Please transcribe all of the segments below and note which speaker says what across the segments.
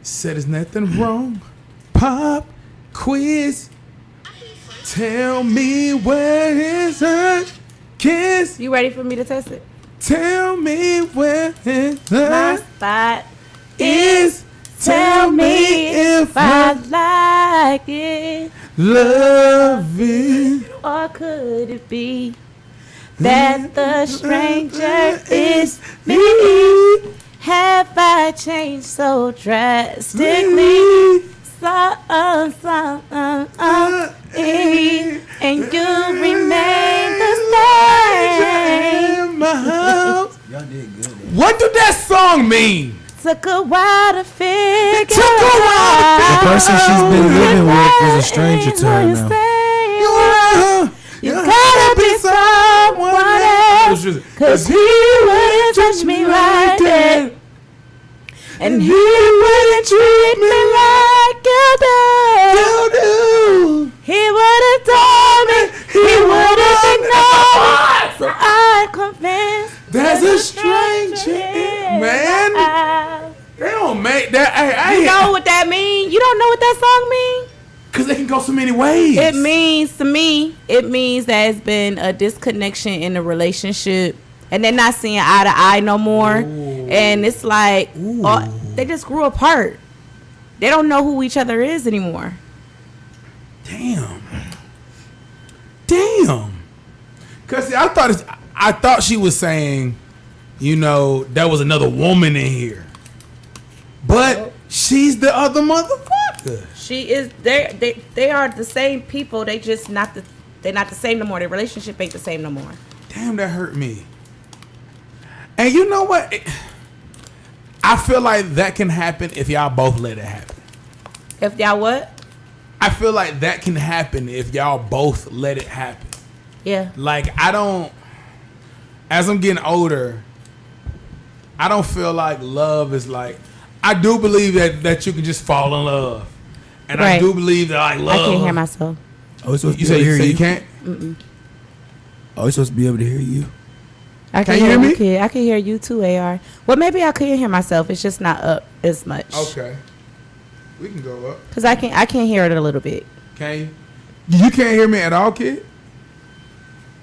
Speaker 1: Said there's nothing wrong. Pop quiz. Tell me where is her kiss.
Speaker 2: You ready for me to test it?
Speaker 1: Tell me where is
Speaker 2: My
Speaker 1: her
Speaker 2: spot
Speaker 1: is.
Speaker 2: Tell me if I like it.
Speaker 1: Love it.
Speaker 2: Or could it be that the stranger is me? Have I changed so drastically? And you remain the same.
Speaker 3: Y'all did good.
Speaker 1: What do that song mean?
Speaker 2: Took a while to figure
Speaker 1: Took a while to
Speaker 2: out.
Speaker 3: The person she's been living with is a stranger to her now.
Speaker 2: You gotta be someone else, 'cause he wouldn't touch me like that, and he wouldn't treat me like you do. He would've told me, he would've ignored, so I confess.
Speaker 1: There's a stranger in, man. They don't make that.
Speaker 2: You know what that means? You don't know what that song means?
Speaker 1: Because they can go so many ways.
Speaker 2: It means, to me, it means that it's been a disconnection in the relationship, and they're not seeing eye to eye no more. Ooh. And it's like, they just grew apart. They don't know who each other is anymore.
Speaker 1: Damn. Because I thought she was saying, you know, there was another woman in here. But she's the other motherfucker.
Speaker 2: She is. They are the same people. They just they're not the same no more. Their relationship ain't the same no more.
Speaker 1: Damn, that hurt me. And you know what? I feel like that can happen if y'all both let it happen.
Speaker 2: If y'all what?
Speaker 1: I feel like that can happen if y'all both let it happen.
Speaker 2: Yeah.
Speaker 1: Like, as I'm getting older, I don't feel like love is like, I do believe that you can just fall in love. And right. I do believe that like love.
Speaker 2: I can't hear myself.
Speaker 3: Oh, it's supposed to
Speaker 1: you
Speaker 3: be able to hear
Speaker 1: you
Speaker 3: you
Speaker 1: can't?
Speaker 2: Mm-mm.
Speaker 3: Oh, it's supposed to be able to hear you.
Speaker 2: I can hear me? Kid. I can hear you too, AR. Well, maybe I couldn't hear myself. It's just not up as much.
Speaker 1: Okay. We can go up.
Speaker 2: Because I can't hear it a little bit.
Speaker 1: Can you? You can't hear me at all, kid?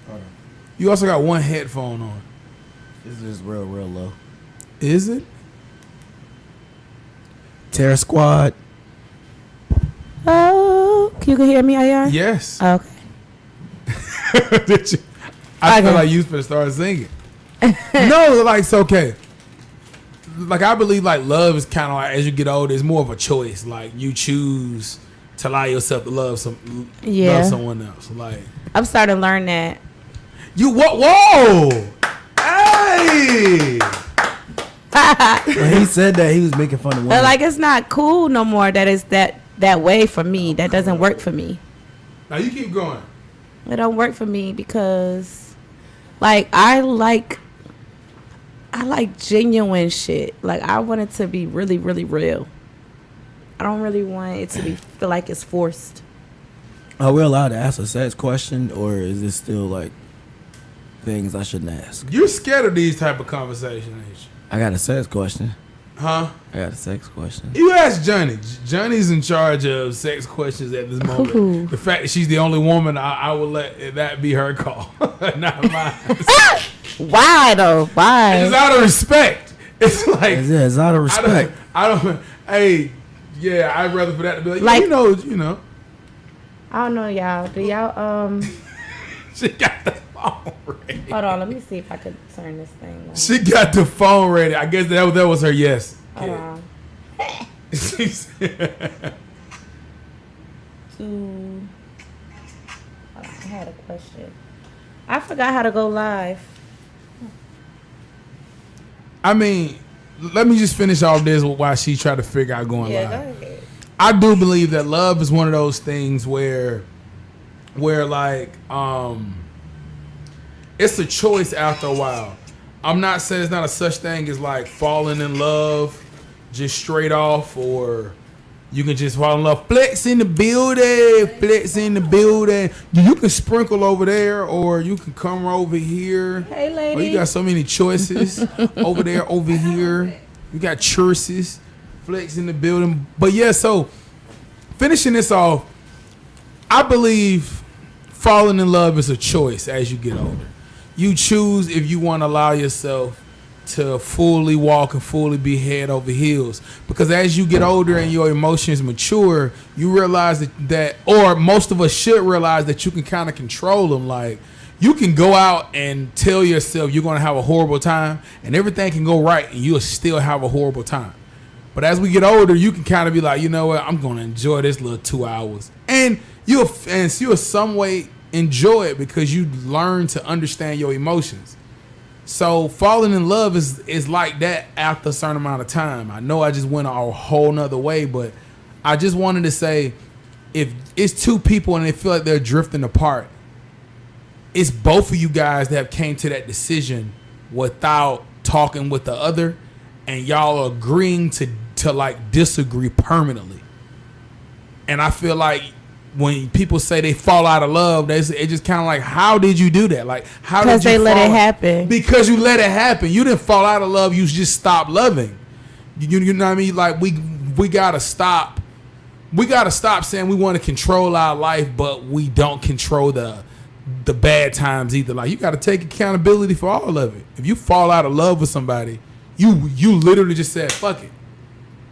Speaker 1: Hold on. You also got one headphone on.
Speaker 3: This is real low.
Speaker 1: Is it?
Speaker 3: Terror Squad.
Speaker 2: Oh, you can hear me, AR?
Speaker 1: Yes.
Speaker 2: Okay.
Speaker 1: Did you? I feel like you supposed to start singing. No, like it's okay. Like I believe like love is kind of like as you get older, it's more of a choice. Like you choose to allow yourself to love someone else. Like
Speaker 2: I'm starting to learn that.
Speaker 1: You what? Whoa! Hey!
Speaker 3: When he said that, he was making fun of women.
Speaker 2: But like it's not cool no more. That is that way for me. That doesn't work for me.
Speaker 1: Now you keep going.
Speaker 2: It don't work for me because, like, I like genuine shit. Like, I want it to be really, really real. I don't really want it to feel like it's forced.
Speaker 3: Are we allowed to ask a sex question, or is this still like things I shouldn't ask?
Speaker 1: You're scared of these type of conversations, ain't you?
Speaker 3: I got a sex question.
Speaker 1: Huh?
Speaker 3: I got a sex question.
Speaker 1: You ask Johnny. Johnny's in charge of sex questions at this moment. Ooh. The fact that she's the only woman, I will let that be her call, not mine.
Speaker 2: Why though? Why?
Speaker 1: It's out of respect. It's like
Speaker 3: it's out of respect.
Speaker 1: I don't. Hey, yeah, I'd rather for that to be
Speaker 2: like
Speaker 1: you know.
Speaker 2: I don't know, y'all. Do y'all
Speaker 1: She got the phone ready.
Speaker 2: Hold on, let me see if I could turn this thing on.
Speaker 1: She got the phone ready. I guess that was her yes.
Speaker 2: Hold on. I had a question. I forgot how to go live.
Speaker 1: I mean, let me just finish off this while she tried to figure out going live.
Speaker 2: Go ahead.
Speaker 1: I do believe that love is one of those things where like it's a choice after a while. I'm not saying it's not a such thing as like falling in love just straight off, or you can just fall in love. Flex in the building. You can sprinkle over there, or you can come over here.
Speaker 2: Hey, lady.
Speaker 1: Oh, you got so many choices over there, over here. You got choices. Flex in the building. But yeah, so finishing this off, I believe falling in love is a choice as you get older. You choose if you want to allow yourself to fully walk and fully be head over heels. Because as you get older and your emotions mature, you realize that or most of us should realize that you can kind of control them. Like, you can go out and tell yourself you're going to have a horrible time and everything can go right and you'll still have a horrible time. But as we get older, you can kind of be like, you know what, I'm going to enjoy this little 2 hours. And you'll some way enjoy it because you learn to understand your emotions. So falling in love is like that after a certain amount of time. I know I just went a whole nother way, but I just wanted to say, if it's two people and they feel like they're drifting apart, it's both of you guys that have came to that decision without talking with the other, and y'all are agreeing to like disagree permanently. And I feel like when people say they fall out of love, it just kind of like, how did you do that? Like, how did you?
Speaker 2: Because they let it happen.
Speaker 1: Because you let it happen. You didn't fall out of love. You just stopped loving. You know what I mean? Like, we gotta stop. We gotta stop saying we want to control our life, but we don't control the bad times either. Like, you gotta take accountability for all of it. If you fall out of love with somebody, you literally just said fuck it.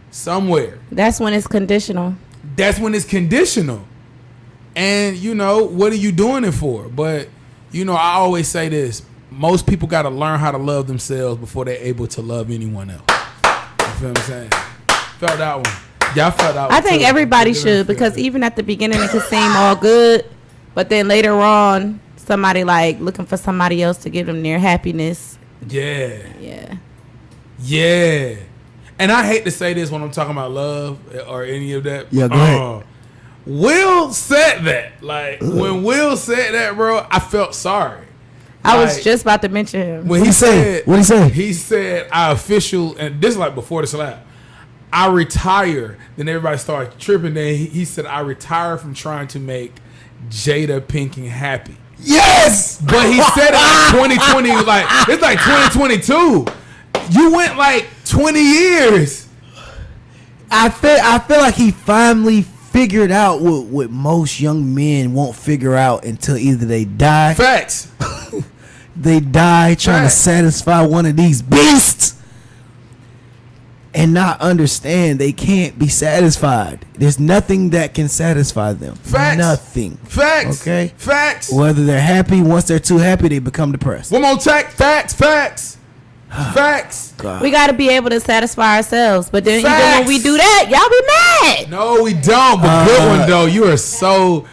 Speaker 1: Somewhere.
Speaker 2: That's when it's conditional.
Speaker 1: That's when it's conditional. And, you know, what are you doing it for? But, you know, I always say this. Most people got to learn how to love themselves before they're able to love anyone else. You feel what I'm saying? Felt that one. Y'all felt that one.
Speaker 2: I think
Speaker 1: too.
Speaker 2: everybody should, because even at the beginning it can seem all good, but then later on, somebody like looking for somebody else to give them their happiness.
Speaker 1: Yeah.
Speaker 2: Yeah.
Speaker 1: Yeah. And I hate to say this when I'm talking about love or any of that.
Speaker 3: Yeah, go ahead.
Speaker 1: Will said that. Like, when Will said that, bro, I felt sorry.
Speaker 2: I was just about to mention him.
Speaker 1: When he said,
Speaker 3: what he say?
Speaker 1: He said, I official, and this is like before the slap, I retire. Then everybody started tripping. Then he said, I retire from trying to make Jada Pinkett happy.
Speaker 3: Yes!
Speaker 1: But he said it like 2020, like, it's like 2022. You went like 20 years.
Speaker 3: I feel like he finally figured out what most young men won't figure out until either they die.
Speaker 1: Facts.
Speaker 3: They die trying to satisfy one of these beasts and not understand they can't be satisfied. There's nothing that can satisfy them.
Speaker 1: Facts.
Speaker 3: Nothing.
Speaker 1: Facts.
Speaker 3: Okay?
Speaker 1: Facts.
Speaker 3: Whether they're happy, once they're too happy, they become depressed.
Speaker 1: One more tech. Facts. Facts. Facts.
Speaker 3: God.
Speaker 2: We got to be able to satisfy ourselves, but then
Speaker 1: Facts.
Speaker 2: even when we do that, y'all be mad.
Speaker 1: No, we don't. But good one though. You are so,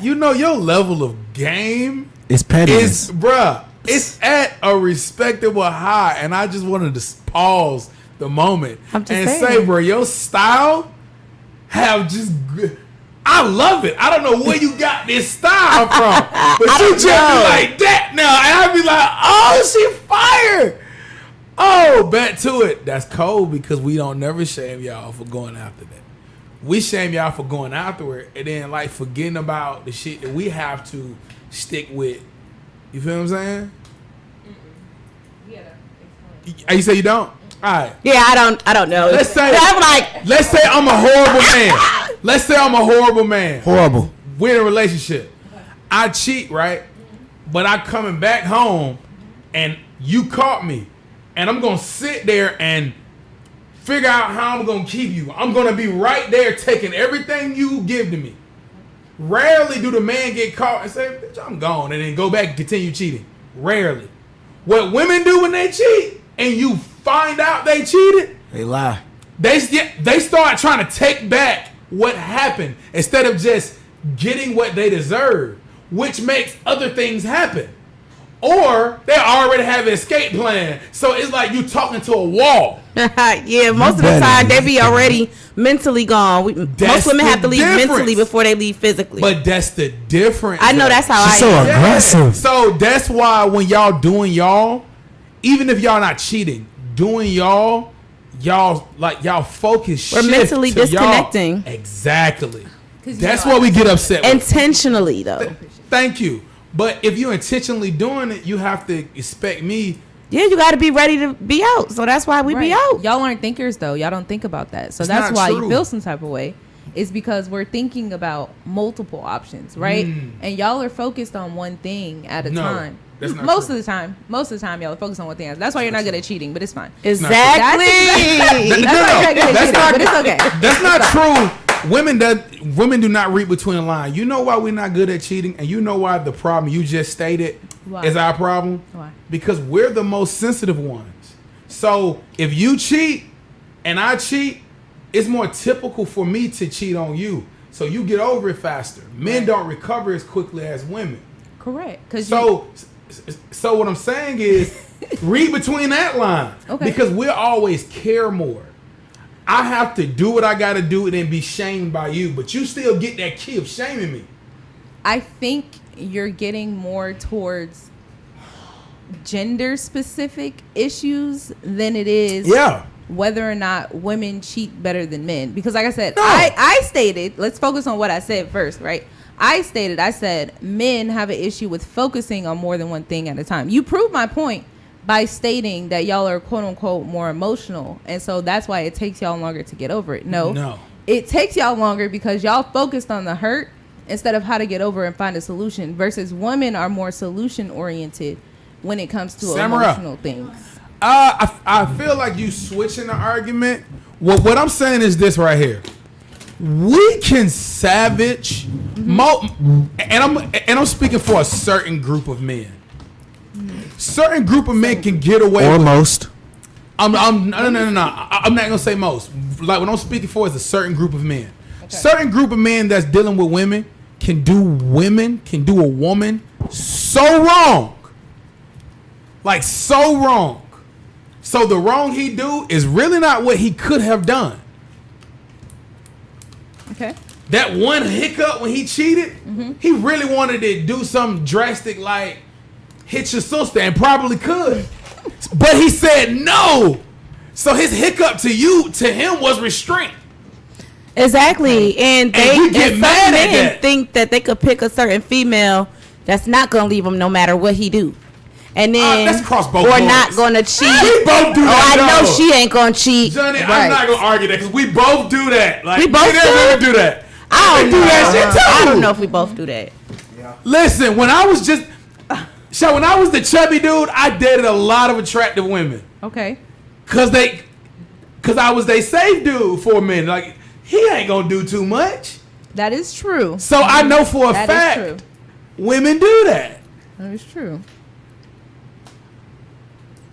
Speaker 1: you know, your level of game
Speaker 3: It's pettiness.
Speaker 1: is, bruh, it's at a respectable high, and I just wanted to pause the moment
Speaker 2: I'm just
Speaker 1: and
Speaker 2: saying.
Speaker 1: say, bro, your style have just. I love it. I don't know where you got this style from, but you just be like that now, and I be like, oh, she fired. Oh, back to it. That's cold because we don't never shame y'all for going after that. We shame y'all for going after it and then like forgetting about the shit that we have to stick with. You feel what I'm saying? You say you don't? All right.
Speaker 2: Yeah, I don't know.
Speaker 1: Let's say
Speaker 2: I'm like,
Speaker 1: let's say I'm a horrible man. Let's say I'm a horrible man.
Speaker 3: Horrible.
Speaker 1: We're in a relationship. I cheat, right? But I coming back home and you caught me. And I'm going to sit there and figure out how I'm going to keep you. I'm going to be right there taking everything you give to me. Rarely do the man get caught and say, bitch, I'm gone, and then go back and continue cheating. Rarely. What women do when they cheat and you find out they cheated,
Speaker 3: They lie.
Speaker 1: they start trying to take back what happened instead of just getting what they deserve, which makes other things happen. Or they already have an escape plan. So it's like you talking to a wall.
Speaker 2: yeah, most of the time they be already mentally gone. Most women have to leave mentally before they leave physically.
Speaker 1: But that's the difference.
Speaker 2: I know that's how
Speaker 3: She's
Speaker 2: I
Speaker 3: so
Speaker 2: am.
Speaker 3: aggressive.
Speaker 1: So that's why when y'all doing y'all, even if y'all not cheating, doing y'all focus
Speaker 2: We're
Speaker 1: shift
Speaker 2: mentally
Speaker 1: to y'all.
Speaker 2: disconnecting.
Speaker 1: Exactly. That's why we get upset with.
Speaker 2: Intentionally though.
Speaker 1: Thank you. But if you're intentionally doing it, you have to expect me
Speaker 2: Yeah, you got to be ready to be out. So that's why we be out.
Speaker 4: Y'all aren't thinkers, though. Y'all don't think about that. So
Speaker 1: It's
Speaker 4: that's
Speaker 1: not
Speaker 4: why
Speaker 1: true.
Speaker 4: you feel some type of way. Is because we're thinking about multiple options, right? And y'all are focused on one thing at a time.
Speaker 1: That's not
Speaker 4: most
Speaker 1: true.
Speaker 4: of the time, y'all are focused on one thing. That's why you're not good at cheating, but it's fine.
Speaker 2: Exactly.
Speaker 4: That's why you're not good at cheating, but it's okay.
Speaker 1: That's not true. Women do not read between the lines. You know why we're not good at cheating, and you know why the problem you just stated is our problem.
Speaker 4: Why?
Speaker 1: Because we're the most sensitive ones. So if you cheat and I cheat, it's more typical for me to cheat on you. So you get over it faster. Men don't recover as quickly as women.
Speaker 4: Correct.
Speaker 1: So what I'm saying is, read between that line.
Speaker 4: Okay.
Speaker 1: Because we'll always care more. I have to do what I got to do and then be shamed by you, but you still get that key of shaming me.
Speaker 4: I think you're getting more towards gender specific issues than it is whether or not women cheat better than men. Because like I said, I stated, let's focus on what I said first, right? I said men have an issue with focusing on more than one thing at a time. You proved my point by stating that y'all are quote unquote more emotional. And so that's why it takes y'all longer to get over it. No. It takes y'all longer because y'all focused on the hurt instead of how to get over and find a solution, versus women are more solution oriented when it comes to emotional things.
Speaker 1: I feel like you switching the argument. What I'm saying is this right here. We can savage and I'm speaking for a certain group of men. Certain group of men can get away
Speaker 3: or
Speaker 1: with
Speaker 3: most.
Speaker 1: No. I'm not gonna say most. Like what I'm speaking for is a certain group of men. Okay. Certain group of men that's dealing with women can do a woman so wrong. Like so wrong. So the wrong he do is really not what he could have done.
Speaker 4: Okay.
Speaker 1: That one hiccup when he cheated, he really wanted to do something drastic like hit your sister and probably could. But he said no. So his hiccup to him was restraint.
Speaker 2: Exactly. And
Speaker 1: we get
Speaker 2: some
Speaker 1: mad at
Speaker 2: men
Speaker 1: that.
Speaker 2: think that they could pick a certain female that's not gonna leave them no matter what he do. And then
Speaker 1: that's cross both
Speaker 2: or
Speaker 1: boards.
Speaker 2: not gonna cheat.
Speaker 1: We both do that.
Speaker 2: I know she ain't gonna cheat.
Speaker 1: Johnny,
Speaker 2: Right.
Speaker 1: I'm not gonna argue that because we both do that. Like
Speaker 2: We both
Speaker 1: do that.
Speaker 2: I don't
Speaker 1: do
Speaker 2: know.
Speaker 1: that shit too.
Speaker 2: I don't know if we both do that.
Speaker 1: Listen, when I was the chubby dude, I dated a lot of attractive women.
Speaker 4: Okay.
Speaker 1: Cause I was they safe dude for a minute. Like he ain't gonna do too much.
Speaker 4: That is true.
Speaker 1: So I know for a
Speaker 4: That is
Speaker 1: fact
Speaker 4: true.
Speaker 1: women do that.
Speaker 4: That is true.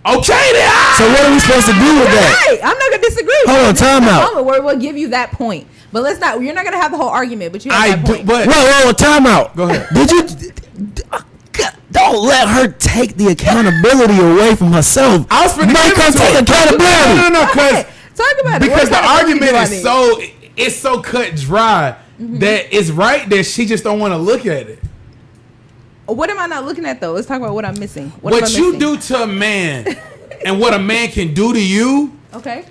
Speaker 1: Okay then.
Speaker 3: So what are we supposed to do with that?
Speaker 4: Right. I'm not gonna disagree.
Speaker 3: Hold on, time out.
Speaker 4: We'll give you that point, but let's not. You're not gonna have the whole argument, but you have that point.
Speaker 1: But
Speaker 3: Whoa, time out.
Speaker 1: Go ahead.
Speaker 3: Did you? Don't let her take the accountability away from herself.
Speaker 1: I was finna
Speaker 3: Make
Speaker 1: give
Speaker 3: her
Speaker 1: it to
Speaker 3: take
Speaker 1: her.
Speaker 3: accountability.
Speaker 1: No,
Speaker 4: Okay, talk about it.
Speaker 1: because
Speaker 4: What
Speaker 1: the
Speaker 4: kind of
Speaker 1: argument
Speaker 4: do I
Speaker 1: is
Speaker 4: need?
Speaker 1: it's so cut dry that it's right that she just don't want to look at it.
Speaker 4: What am I not looking at though? Let's talk about what I'm missing. What am
Speaker 1: What
Speaker 4: I
Speaker 1: you
Speaker 4: missing?
Speaker 1: do to a man and what a man can do to you
Speaker 4: Okay.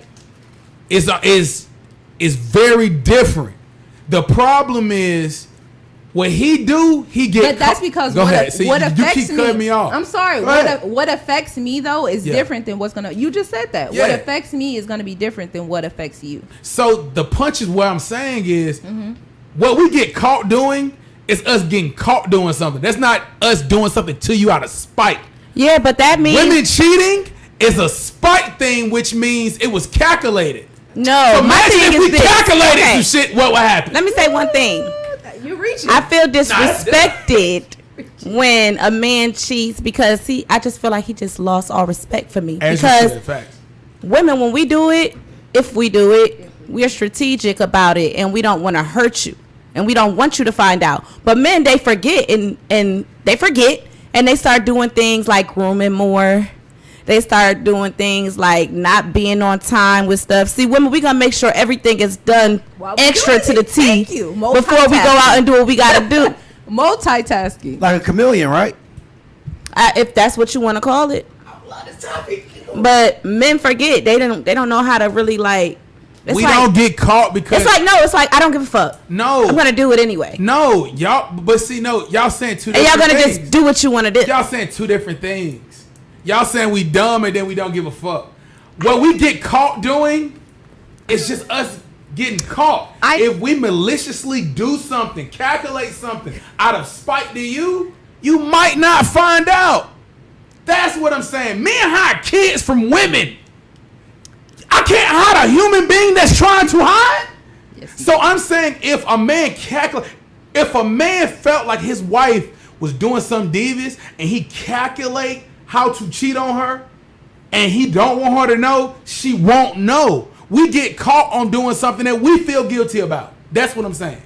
Speaker 1: is very different. The problem is what he do, he get.
Speaker 4: But that's because
Speaker 1: Go
Speaker 4: what,
Speaker 1: ahead. See,
Speaker 4: what
Speaker 1: you
Speaker 4: affects
Speaker 1: keep
Speaker 4: me.
Speaker 1: cutting me off.
Speaker 4: I'm sorry.
Speaker 1: Go ahead.
Speaker 4: What affects me though is different than what's gonna. You just said that. What
Speaker 1: Yeah.
Speaker 4: affects me is gonna be different than what affects you.
Speaker 1: So the punch is what I'm saying is what we get caught doing is us getting caught doing something. That's not us doing something to you out of spite.
Speaker 2: Yeah, but that means
Speaker 1: Women cheating is a spite thing, which means it was calculated.
Speaker 2: no.
Speaker 1: So
Speaker 2: My
Speaker 1: imagine
Speaker 2: thing
Speaker 1: if
Speaker 2: is
Speaker 1: we
Speaker 2: this.
Speaker 1: calculated
Speaker 2: Okay,
Speaker 1: some shit, what would happen?
Speaker 2: let me say one thing.
Speaker 4: You reaching?
Speaker 2: I feel disrespected when a man cheats because I just feel like he just lost all respect for me.
Speaker 1: As you
Speaker 2: Because
Speaker 1: said, facts.
Speaker 2: women, when we do it, if we do it, we're strategic about it and we don't want to hurt you and we don't want you to find out. But men, they forget and they forget and they start doing things like grooming more. They start doing things like not being on time with stuff. See, women, we gonna make sure everything is done
Speaker 4: While we
Speaker 2: extra
Speaker 4: doing
Speaker 2: to the
Speaker 4: it.
Speaker 2: T
Speaker 4: Thank you.
Speaker 2: before we go out and do what we gotta do.
Speaker 4: Multitasking.
Speaker 3: Like a chameleon, right?
Speaker 2: If that's what you want to call it. But men forget they don't know how to really like. It's
Speaker 1: We
Speaker 2: like,
Speaker 1: don't get caught because
Speaker 2: It's like I don't give a fuck.
Speaker 1: no,
Speaker 2: I'm gonna do it anyway.
Speaker 1: no, y'all. But see, no, y'all saying two.
Speaker 2: And y'all
Speaker 1: different
Speaker 2: gonna
Speaker 1: things.
Speaker 2: just do what you want to do.
Speaker 1: Y'all saying two different things. Y'all saying we dumb and then we don't give a fuck. What we get caught doing, it's just us getting caught. If we maliciously do something, calculate something out of spite to you, you might not find out. That's what I'm saying. Men hide kids from women. I can't hide a human being that's trying to hide. Yes, so I'm saying if a man felt like his wife was doing something devious and he calculate how to cheat on her and he don't want her to know, she won't know. We get caught on doing something that we feel guilty about. That's what I'm saying.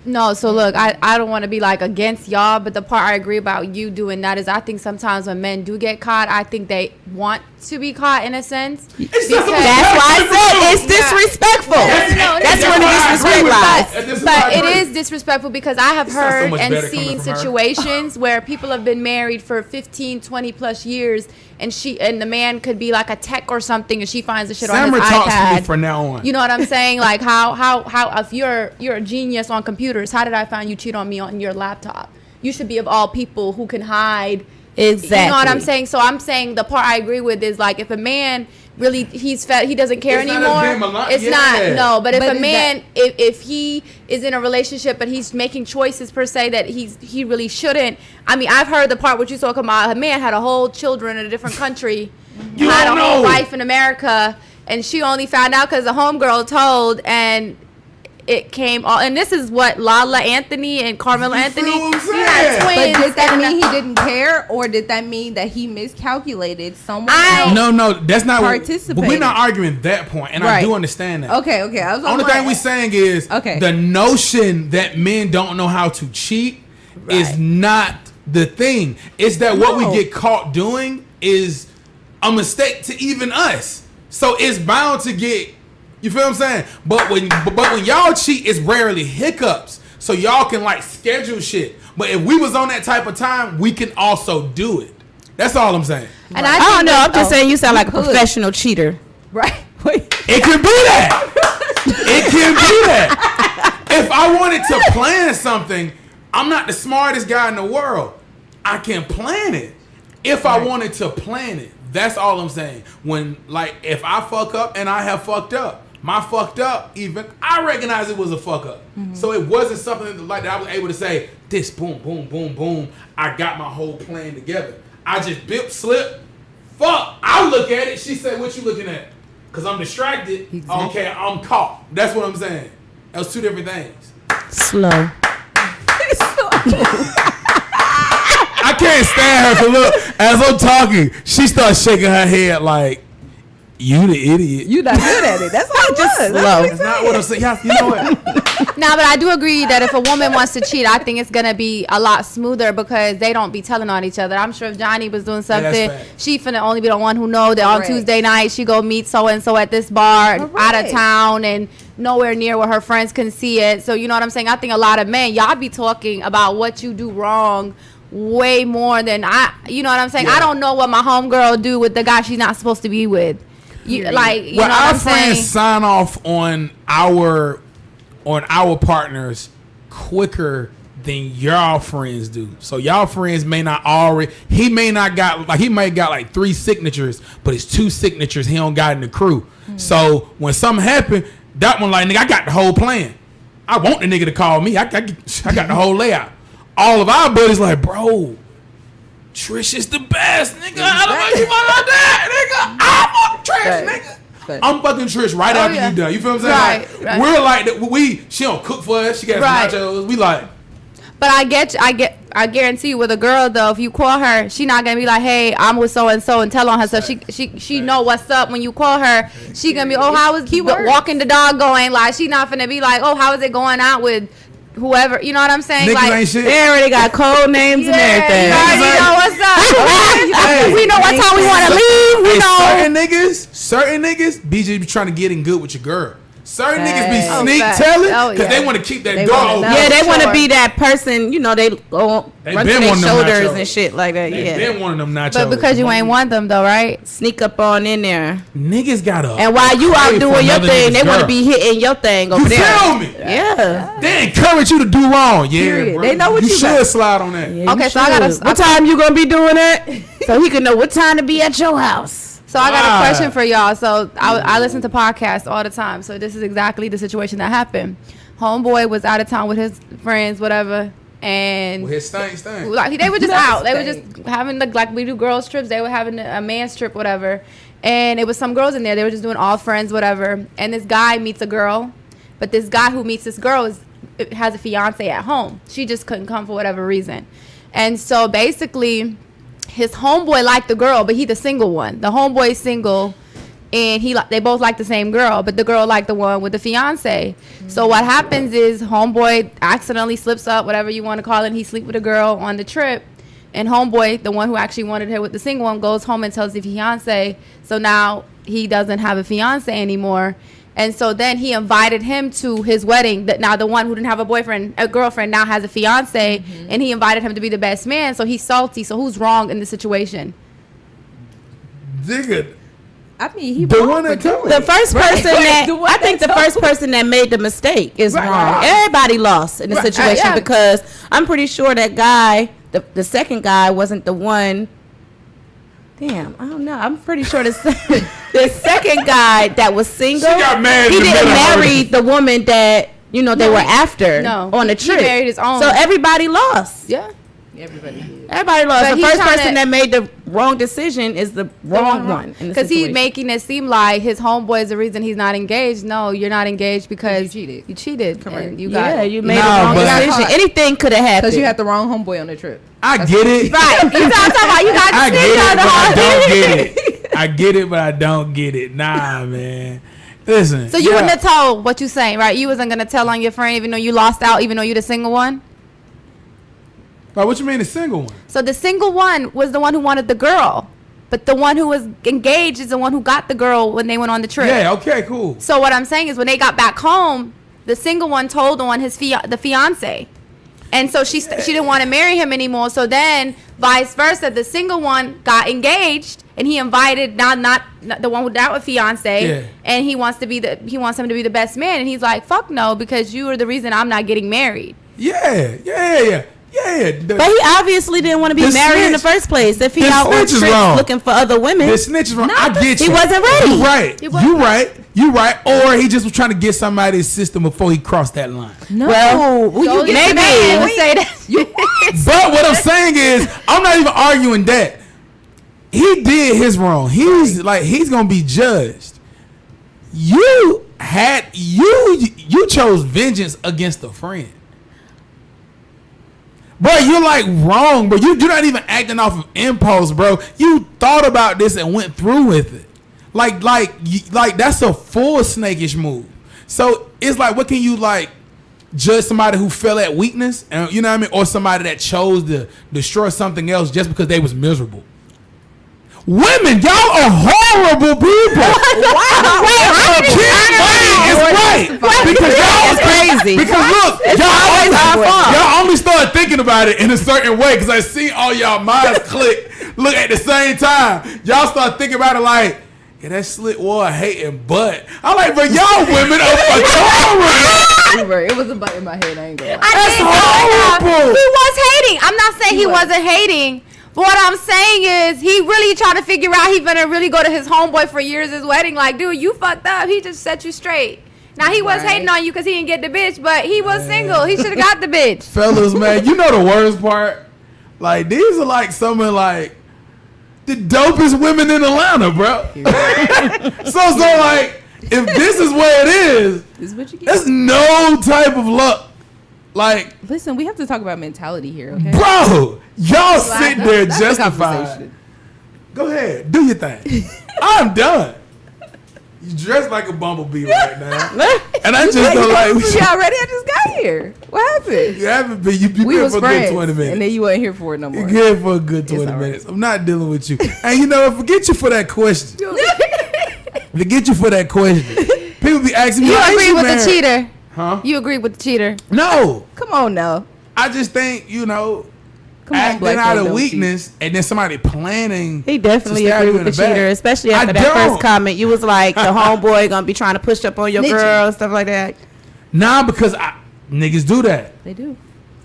Speaker 5: No, so look, I don't want to be like against y'all, but the part I agree about you doing that is I think sometimes when men do get caught, I think they want to be caught in a sense.
Speaker 2: That's why I said it's disrespectful. That's where the disrespect lies.
Speaker 5: But it is disrespectful because I have heard and seen situations where people have been married for 15, 20 plus years and the man could be like a tech or something and she finds the shit on his iPad. Talks to me
Speaker 1: from now on.
Speaker 5: You know what I'm saying? Like how if you're a genius on computers, how did I find you cheat on me on your laptop? You should be of all people who can hide.
Speaker 2: Exactly.
Speaker 5: You know what I'm saying? So I'm saying the part I agree with is like if a man really he's fed, he doesn't care anymore. It's not no, but if a man if he is in a relationship but he's making choices per se that he really shouldn't. I mean, I've heard the part what you talking about. A man had a whole children in a different country, had a whole wife in America, and she only found out because the homegirl told and. It came all, and this is what Lala Anthony and Carmela Anthony. He had twins.
Speaker 4: But did that mean he didn't care, or did that mean that he miscalculated someone else?
Speaker 1: No, that's not.
Speaker 4: Participated.
Speaker 1: We're not arguing that point, and I do understand that.
Speaker 4: Okay. I was
Speaker 1: only thing we're saying is the notion that men don't know how to cheat is not the thing. It's that what we get caught doing is a mistake to even us. So it's bound to get. You feel what I'm saying? But when y'all cheat, it's rarely hiccups. So y'all can like schedule shit. But if we was on that type of time, we can also do it. That's all I'm saying.
Speaker 2: And I don't know. I'm just saying you sound like a professional cheater.
Speaker 4: Right.
Speaker 1: It could be that. It can be that. If I wanted to plan something, I'm not the smartest guy in the world. I can plan it. If I wanted to plan it. That's all I'm saying. When like if I fuck up and I have fucked up. My fucked up, even I recognize it was a fuck up. Mm-hmm. So it wasn't something like that I was able to say, this boom, boom, boom, boom. I got my whole plan together. I just slip. Fuck. I look at it. She said, what you looking at? Because I'm distracted. Exactly. Okay, I'm caught. That's what I'm saying. That was two different things.
Speaker 2: Slow.
Speaker 1: I can't stand her. Cause look, as I'm talking, she starts shaking her head like, you the idiot.
Speaker 4: You not good at it. That's how it
Speaker 2: just
Speaker 4: was.
Speaker 2: Slow.
Speaker 1: That's not what I'm saying. Yeah, you know what?
Speaker 5: Nah, but I do agree that if a woman wants to cheat, I think it's gonna be a lot smoother because they don't be telling on each other. I'm sure if Johnny was doing something, she finna only be the one who know that on Tuesday night she go meet so and so at this bar out of town and nowhere near where her friends can see it. So you know what I'm saying? I think a lot of men, y'all be talking about what you do wrong way more than you know what I'm saying? Yeah. I don't know what my homegirl do with the guy she's not supposed to be with. You know what I'm saying?
Speaker 1: Our friends sign off on our partners quicker than y'all friends do. So y'all friends may not already. He may got like 3 signatures, but it's 2 signatures he don't got in the crew. Mm-hmm. So when something happened, that one like nigga, I got the whole plan. I want the nigga to call me. I got the whole layout. All of our buddies like, bro, Trish is the best, nigga. I don't know you about that, nigga. I'm fucking Trish, nigga. I'm fucking Trish right after you done. You feel what I'm saying? Right. We're like that. She don't cook for us. She got some nachos. We like.
Speaker 5: But I guarantee you with a girl though, if you call her, she not gonna be like, hey, I'm with so and so and tell on her. So she know what's up when you call her. She gonna be, oh, how is walking the dog going? Like she not gonna be like, oh, how is it going out with whoever, you know what I'm saying?
Speaker 1: Niggas
Speaker 5: like
Speaker 1: ain't shit.
Speaker 2: They already got code names and everything.
Speaker 5: You already know what's up. We know what time we want to leave. We know.
Speaker 1: Certain niggas, BJ be trying to get in good with your girl. Certain niggas be sneak telling because they want to keep that door open.
Speaker 2: Yeah, they want to be that person. You know, they go run to their shoulders and shit like that.
Speaker 1: They been one of them nachos.
Speaker 5: But because you ain't want them though, right?
Speaker 2: Sneak up on in there.
Speaker 1: Niggas gotta.
Speaker 2: And while you out doing your thing, they want to be hitting your thing over there.
Speaker 1: You feel me?
Speaker 2: Yeah.
Speaker 1: They encourage you to do wrong. Yeah, bro.
Speaker 4: They know what you
Speaker 1: should slide on that.
Speaker 5: Yeah, okay, so I gotta.
Speaker 2: What time you gonna be doing that? so he can know what time to be at your house.
Speaker 5: So I got a question for y'all. So I listen to podcasts all the time. So this is exactly the situation that happened. Homeboy was out of town with his friends, whatever, and
Speaker 1: with his stank.
Speaker 5: Like they were just out. They were just having like we do girls trips. They were having a man's trip, whatever. And it was some girls in there. They were just doing all friends, whatever. And this guy meets a girl, but this guy who meets this girl has a fiance at home. She just couldn't come for whatever reason. And so basically, his homeboy liked the girl, but he the single one. The homeboy's single. And they both like the same girl, but the girl liked the one with the fiance. So what happens is homeboy accidentally slips up, whatever you want to call it. He sleep with a girl on the trip, and homeboy, the one who actually wanted her with the single one, goes home and tells the fiance. So now he doesn't have a fiance anymore, and so then he invited him to his wedding. That now the one who didn't have a girlfriend, now has a fiance, and he invited him to be the best man. So he's salty. So who's wrong in the situation?
Speaker 1: Dig it.
Speaker 4: I mean, he
Speaker 1: the one that told
Speaker 2: the first person I think the first person that made the mistake is wrong. Everybody lost in the situation because I'm pretty sure that guy, the second guy, wasn't the one. Damn, I don't know. I'm pretty sure the second guy that was single,
Speaker 1: she got mad
Speaker 2: he didn't marry the woman that they were after on the trip.
Speaker 5: He married his own.
Speaker 2: So everybody lost.
Speaker 5: Yeah.
Speaker 2: Everybody lost.
Speaker 5: But
Speaker 2: the first person that made the wrong decision is the wrong one.
Speaker 5: Because he's making it seem like his homeboy is the reason he's not engaged. No, you're not engaged because you cheated.
Speaker 4: Correct.
Speaker 2: You made the wrong decision. Anything could have happened.
Speaker 4: Because you had the wrong homeboy on the trip.
Speaker 1: I get it.
Speaker 5: Right. You talking about you got
Speaker 1: I get it, but I don't get it. I get it, but I don't get it. Nah, man. Listen.
Speaker 5: So you wouldn't have told what you saying, right? You wasn't gonna tell on your friend even though you lost out, even though you the single one.
Speaker 1: Like, what you mean the single one?
Speaker 5: So the single one was the one who wanted the girl, but the one who was engaged is the one who got the girl when they went on the trip.
Speaker 1: Yeah. Okay. Cool.
Speaker 5: So what I'm saying is when they got back home, the single one told on his the fiance, and so she didn't want to marry him anymore. So then vice versa, the single one got engaged, and he invited not the one without a fiance, and he wants him to be the best man, and he's like, fuck no, because you are the reason I'm not getting married.
Speaker 1: Yeah.
Speaker 2: But he obviously didn't want to be married in the first place. If he out on trips looking for other women,
Speaker 1: the snitch is wrong. I get you.
Speaker 2: He wasn't ready.
Speaker 1: You right. Or he just was trying to get somebody's system before he crossed that line.
Speaker 2: No. Well, maybe
Speaker 5: would say that.
Speaker 1: But what I'm saying is, I'm not even arguing that. He did his wrong. He's gonna be judged. You chose vengeance against a friend. Bro, you're like wrong, bro. You're not even acting off of impulse, bro. You thought about this and went through with it. Like that's a full snakish move. So it's like, what can you judge somebody who fell at weakness, and you know what I mean, or somebody that chose to destroy something else just because they was miserable? Women, y'all are horrible people.
Speaker 2: Wow.
Speaker 1: It's right. Because y'all is crazy. Because look, y'all only started thinking about it in a certain way. Because I see all y'all minds click, look at the same time. Y'all start thinking about it like, yeah, that slit wore hating butt. I'm like, but y'all women are horrible.
Speaker 4: It was a butt in my head. I ain't gonna lie.
Speaker 1: That's horrible.
Speaker 5: He was hating. I'm not saying he wasn't hating. But what I'm saying is he really trying to figure out he's gonna really go to his homeboy for years his wedding. Like, dude, you fucked up. He just set you straight. Now he was hating on you because he didn't get the bitch, but he was single. He should have got the bitch.
Speaker 1: Fellas, man, you know the worst part? Like, these are some of the dopest women in Atlanta, bro. so if this is what it is,
Speaker 4: this is what you get.
Speaker 1: That's no type of luck.
Speaker 4: Listen, we have to talk about mentality here, okay?
Speaker 1: Bro, y'all sitting there justified. Go ahead, do your thing. I'm done. You dressed like a bumblebee right now, and I just don't like.
Speaker 4: Y'all ready? I just got here. What happened?
Speaker 1: You haven't been. You been for a good 20 minutes,
Speaker 4: and then you weren't here for it no more.
Speaker 1: You're here for a good 20 minutes. I'm not dealing with you. And you know, forget you for that question. Forget you for that question. People be asking me.
Speaker 5: You agree with the cheater?
Speaker 1: Huh?
Speaker 5: You agree with the cheater?
Speaker 1: No.
Speaker 4: Come on now.
Speaker 1: I just think, acting out of weakness and then somebody planning.
Speaker 2: He definitely agreed with the cheater, especially after that first comment. You was like, the homeboy gonna be trying to push up on your girl and stuff like that.
Speaker 1: Nah, because niggas do that.
Speaker 4: They do.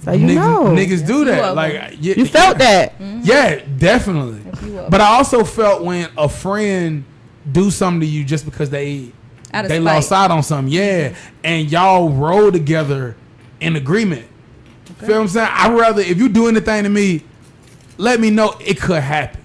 Speaker 2: So you know.
Speaker 1: Niggas do that. Like
Speaker 2: you felt that.
Speaker 1: Yeah, definitely. But I also felt when a friend do something to you just because they lost out on something. Yeah. And y'all roll together in agreement. Okay. Feel what I'm saying? I'd rather, if you do anything to me, let me know it could happen.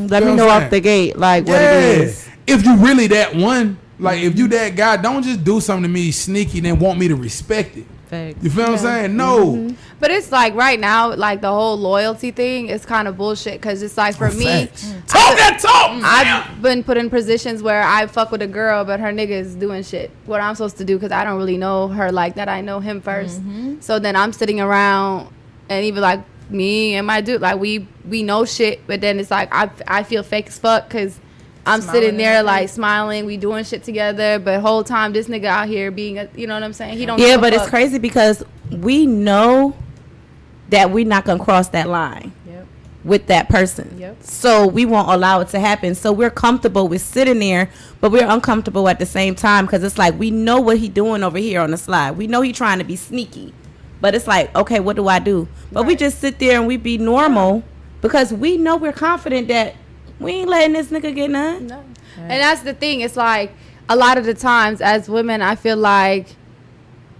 Speaker 2: Let me know off the gate, like what it is.
Speaker 1: If you really that one, like if you that guy, don't just do something to me sneaky then want me to respect it.
Speaker 4: Facts.
Speaker 1: You feel what I'm saying? No.
Speaker 5: But it's like right now, like the whole loyalty thing is kind of bullshit because it's like for me,
Speaker 1: talk that talk.
Speaker 5: I've been put in positions where I fuck with a girl, but her nigga is doing shit. What I'm supposed to do because I don't really know her like that. I know him first. So then I'm sitting around and even like me and my dude, like we know shit, but then it's like I feel fake as fuck because I'm sitting there like smiling, we doing shit together, but whole time this nigga out here being a, you know what I'm saying? He don't.
Speaker 2: Yeah, but it's crazy because we know that we're not gonna cross that line with that person. So we won't allow it to happen. So we're comfortable with sitting there, but we're uncomfortable at the same time because it's like we know what he doing over here on the slide. We know he trying to be sneaky, but it's like, okay, what do I do? But we just sit there and we be normal because we know we're confident that we ain't letting this nigga get none.
Speaker 5: No. And that's the thing. It's like a lot of the times as women, I feel like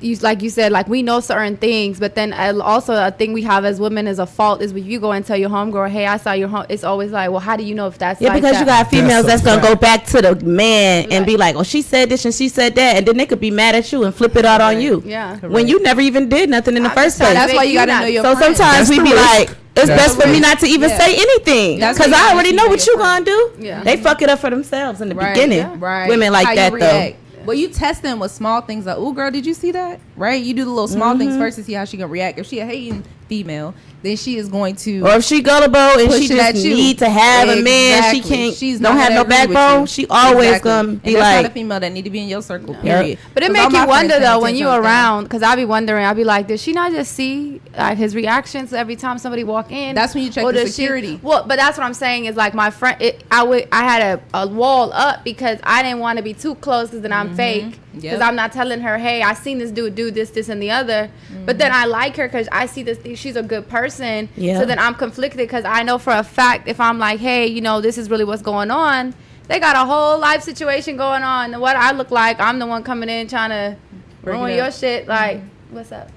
Speaker 5: you said, like we know certain things, but then also a thing we have as women is a fault is when you go and tell your homegirl, hey, I saw your home. It's always like, well, how do you know if that's like
Speaker 2: because
Speaker 5: that?
Speaker 2: you got females that's gonna go back to the man and be like, oh, she said this and she said that, and then they could be mad at you and flip it out on you.
Speaker 5: Yeah.
Speaker 2: When you never even did nothing in the first place.
Speaker 4: That's why you gotta know your
Speaker 2: So
Speaker 4: friends.
Speaker 2: sometimes we be like, it's best for me not to even say anything because I already know what you gonna do.
Speaker 5: Yeah.
Speaker 2: They fuck it up for themselves in the beginning. Women like
Speaker 4: how
Speaker 2: that though.
Speaker 4: Well, you test them with small things like, "Ooh, girl, did you see that?" Right? You do the little small things first to see how she gonna react. If she a hating female, then she is going to.
Speaker 2: Or if she gullible and she just need to have a man, she can't.
Speaker 4: She's
Speaker 2: don't have no backbone. She always gonna be
Speaker 4: that's
Speaker 2: like
Speaker 4: not a female that need to be in your circle. Period.
Speaker 5: But it make you wonder though when you around, because I be wondering. I be like, did she not just see like his reactions every time somebody walk in?
Speaker 4: That's when you check the security.
Speaker 5: Well, but that's what I'm saying is like my friend. I had a wall up because I didn't want to be too close because then I'm fake. Because I'm not telling her, hey, I seen this dude do this, and the other. But then I like her because I see this thing. She's a good person. So then I'm conflicted because I know for a fact if I'm like, hey, you know, this is really what's going on. They got a whole life situation going on. And what I look like, I'm the one coming in trying to ruin your shit. Like, what's up?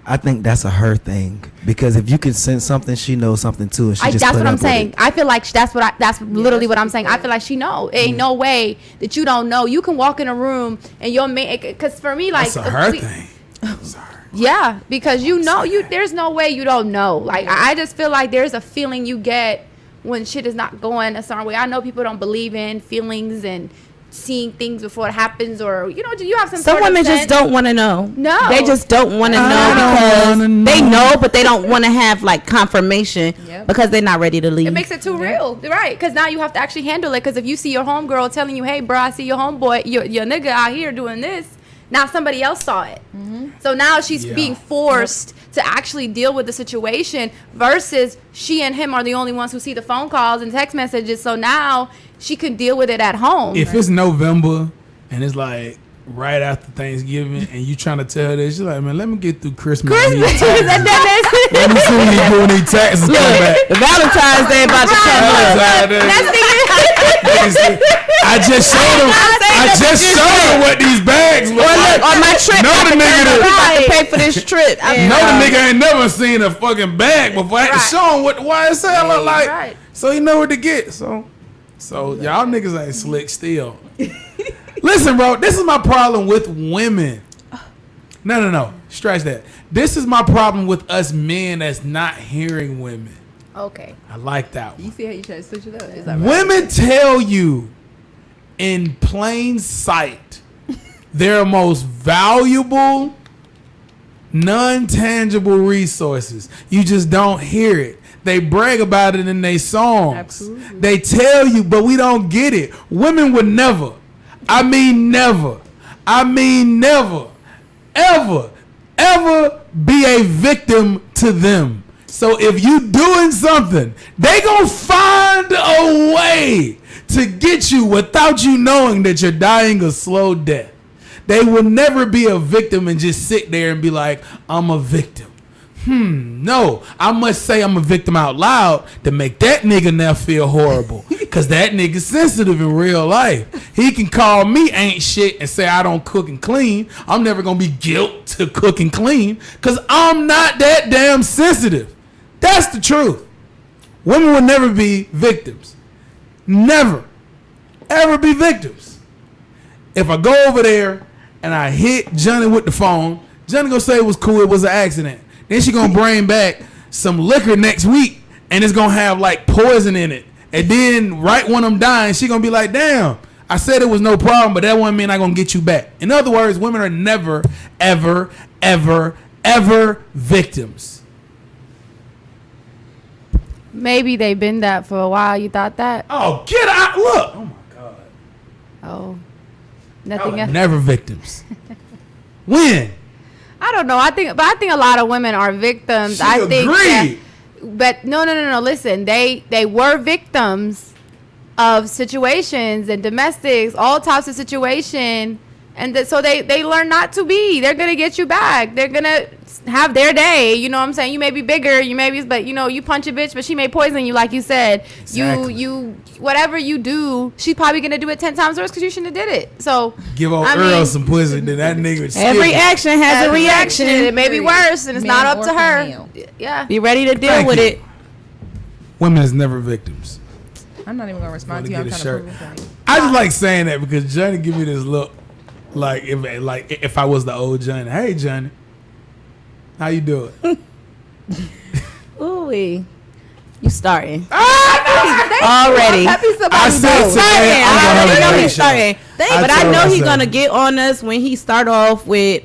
Speaker 3: I think that's a her thing because if you can sense something, she knows something too. And she
Speaker 5: that's what I'm saying. I feel like that's literally what I'm saying. I feel like she know. Ain't no way that you don't know. You can walk in a room and your man, because for me, like,
Speaker 1: that's a her thing. I'm sorry.
Speaker 5: Yeah, because you know, there's no way you don't know. Like, I just feel like there's a feeling you get when shit is not going a certain way. I know people don't believe in feelings and seeing things before it happens, or you know, you have some
Speaker 2: women just don't want to know.
Speaker 5: No,
Speaker 2: they just don't want to know because they know, but they don't want to have like confirmation because they're not ready to leave.
Speaker 5: It makes it too real, right? Because now you have to actually handle it. Because if you see your homegirl telling you, hey bro, I see your homeboy, your nigga out here doing this, now somebody else saw it. So now she's being forced to actually deal with the situation versus she and him are the only ones who see the phone calls and text messages. So now she can deal with it at home.
Speaker 1: If it's November and it's like right after Thanksgiving and you trying to tell her this, you're like, man, let me get through Christmas. Let me see when you doing these taxes come back.
Speaker 2: Valentine's Day about to come up.
Speaker 1: I just showed him what these bags look like.
Speaker 2: On my trip,
Speaker 1: know the nigga
Speaker 2: about to pay for this trip.
Speaker 1: Know the nigga ain't never seen a fucking bag before. I had to show him what the YSL look like, so he know what to get. So y'all niggas ain't slick still. Listen, bro, this is my problem with women. No, stretch that. This is my problem with us men that's not hearing women.
Speaker 5: Okay.
Speaker 1: I like that one.
Speaker 4: You see how you try to switch it up? Is that right?
Speaker 1: Women tell you in plain sight their most valuable, non-tangible resources. You just don't hear it. They brag about it in their songs.
Speaker 4: Absolutely.
Speaker 1: They tell you, but we don't get it. Women would never, ever be a victim to them. So if you doing something, they gonna find a way to get you without you knowing that you're dying a slow death. They will never be a victim and just sit there and be like, I'm a victim. No, I must say I'm a victim out loud to make that nigga now feel horrible. Cause that nigga's sensitive in real life. He can call me ain't shit and say I don't cook and clean. I'm never gonna be guilt to cook and clean cause I'm not that damn sensitive. That's the truth. Women will never be victims. Never, ever be victims. If I go over there and I hit Johnny with the phone, Johnny gonna say it was cool, it was an accident. Then she gonna bring back some liquor next week and it's gonna have like poison in it. And then right when I'm dying, she gonna be like, damn, I said it was no problem, but that one mean I gonna get you back. In other words, women are never, ever, ever, ever victims.
Speaker 5: Maybe they've been that for a while. You thought that?
Speaker 1: Oh, get out. Look. Oh my God.
Speaker 5: Oh. Nothing else.
Speaker 1: Never victims. When?
Speaker 5: I don't know. I think a lot of women are victims.
Speaker 1: I agree.
Speaker 5: But no. Listen, they were victims of situations and domestics, all types of situation, and so they learn not to be. They're gonna get you back. They're gonna have their day. You know what I'm saying? You may be bigger. But you punch a bitch, but she may poison you, like you said.
Speaker 1: Exactly.
Speaker 5: You whatever you do, she's probably gonna do it 10 times worse because you shouldn't have did it. So
Speaker 1: give old Earl some pussy, then that nigga.
Speaker 2: Every action has a reaction.
Speaker 5: It may be worse, and it's not up to her.
Speaker 4: Female.
Speaker 5: Yeah.
Speaker 2: Be ready to deal with it.
Speaker 1: Women is never victims.
Speaker 4: I'm not even gonna respond to you. I'm trying to prove a point.
Speaker 1: I just like saying that because Johnny give me this look, like if I was the old Johnny. Hey Johnny, how you doing?
Speaker 2: Ooh-wee. You starting.
Speaker 4: Already.
Speaker 1: I said today I'm gonna have a great show.
Speaker 2: But I know he's gonna get on us when he start off with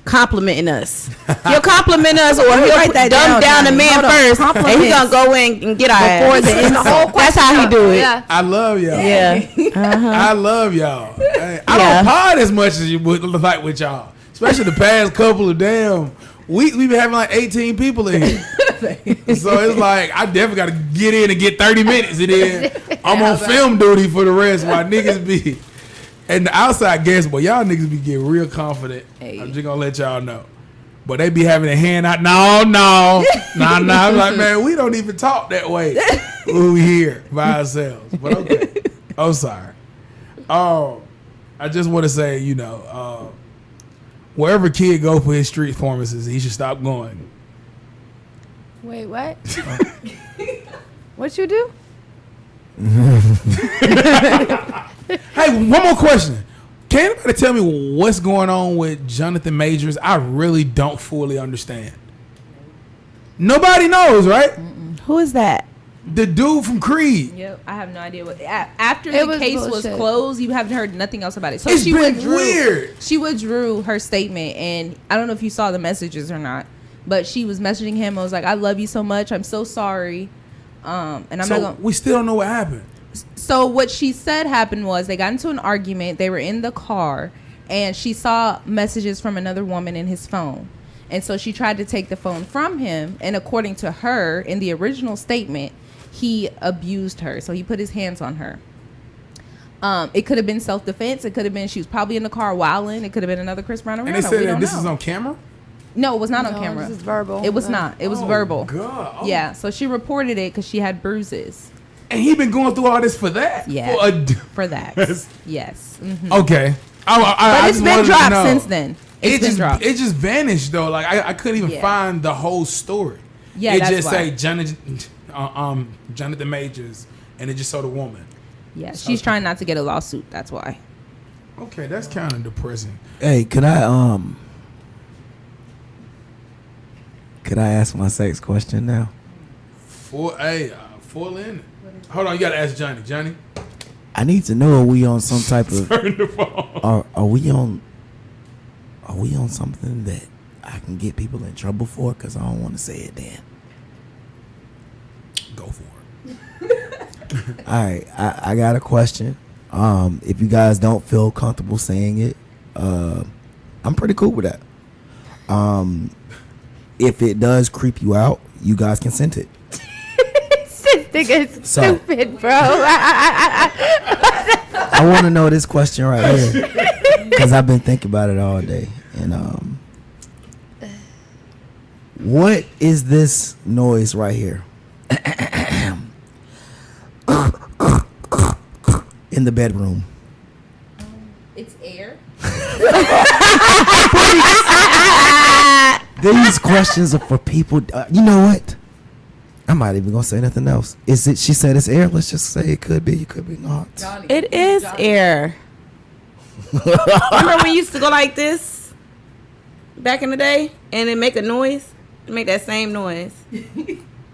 Speaker 2: complimenting us. He'll compliment us, or he'll
Speaker 4: write that
Speaker 2: dumb down the
Speaker 4: Johnny.
Speaker 2: man first, and he's gonna go in and get our ass. That's how he do it.
Speaker 5: Yeah.
Speaker 1: I love y'all.
Speaker 2: Yeah.
Speaker 1: I love y'all. Hey, I don't pod as much as you would like with y'all, especially the past couple of damn weeks. We've been having like 18 people in here. So it's like I definitely got to get in and get 30 minutes, and then I'm on film duty for the rest while niggas be. And the outside guests, but y'all niggas be getting real confident.
Speaker 4: Hey.
Speaker 1: I'm just gonna let y'all know. But they be having a hand out. No. I'm like, man, we don't even talk that way when we here by ourselves. But okay. I'm sorry. I just want to say, wherever kid go for his street performances, he should stop going.
Speaker 5: Wait, what? What you do?
Speaker 1: Hey, one more question. Can anybody tell me what's going on with Jonathan Majors? I really don't fully understand. Nobody knows, right?
Speaker 2: Who is that?
Speaker 1: The dude from Creed.
Speaker 4: Yep, I have no idea what. After the case was closed, you haven't heard nothing else about it. So
Speaker 1: It's been weird.
Speaker 4: She withdrew her statement, and I don't know if you saw the messages or not, but she was messaging him. I was like, "I love you so much. I'm so sorry." And I'm
Speaker 1: So
Speaker 4: not gonna.
Speaker 1: we still don't know what happened.
Speaker 4: So what she said happened was they got into an argument. They were in the car, and she saw messages from another woman in his phone. And so she tried to take the phone from him. And according to her, in the original statement, he abused her. So he put his hands on her. It could have been self-defense. It could have been she was probably in the car wilding. It could have been another Chris Brown.
Speaker 1: And they said that this is on camera?
Speaker 4: No, it was not on camera.
Speaker 5: This is verbal.
Speaker 4: It was not. It was verbal.
Speaker 1: God. Oh.
Speaker 4: Yeah. So she reported it because she had bruises.
Speaker 1: And he been going through all this for that?
Speaker 4: Yeah. For that. Yes. Mm-hmm.
Speaker 1: Okay.
Speaker 4: But it's been dropped since then. It's been dropped.
Speaker 1: It just vanished though. Like I couldn't even find the whole story.
Speaker 4: Yeah,
Speaker 1: it
Speaker 4: that's
Speaker 1: just
Speaker 4: why.
Speaker 1: say Jonathan Majors, and it just showed a woman.
Speaker 4: Yeah, she's trying not to get a lawsuit. That's why.
Speaker 1: Okay, that's kind of depressing.
Speaker 3: Hey, could I ask my sex question now?
Speaker 1: Full in. Hold on, you gotta ask Johnny. Johnny,
Speaker 3: I need to know, are we on some type of
Speaker 1: turn the phone.
Speaker 3: are we on something that I can get people in trouble for? Because I don't want to say it then.
Speaker 1: Go for it.
Speaker 3: All right, I got a question. If you guys don't feel comfortable saying it, I'm pretty cool with that. If it does creep you out, you guys can send it.
Speaker 5: This nigga is stupid, bro.
Speaker 3: I want to know this question right here. because I've been thinking about it all day. And what is this noise right here? In the bedroom.
Speaker 4: It's air.
Speaker 3: These questions are for people. You know what? I'm not even gonna say nothing else. Is it? She said it's air. Let's just say it could be. It could be not.
Speaker 4: Johnny.
Speaker 2: It is
Speaker 4: Johnny.
Speaker 2: air. Remember when we used to go like this back in the day, and it make a noise? It make that same noise.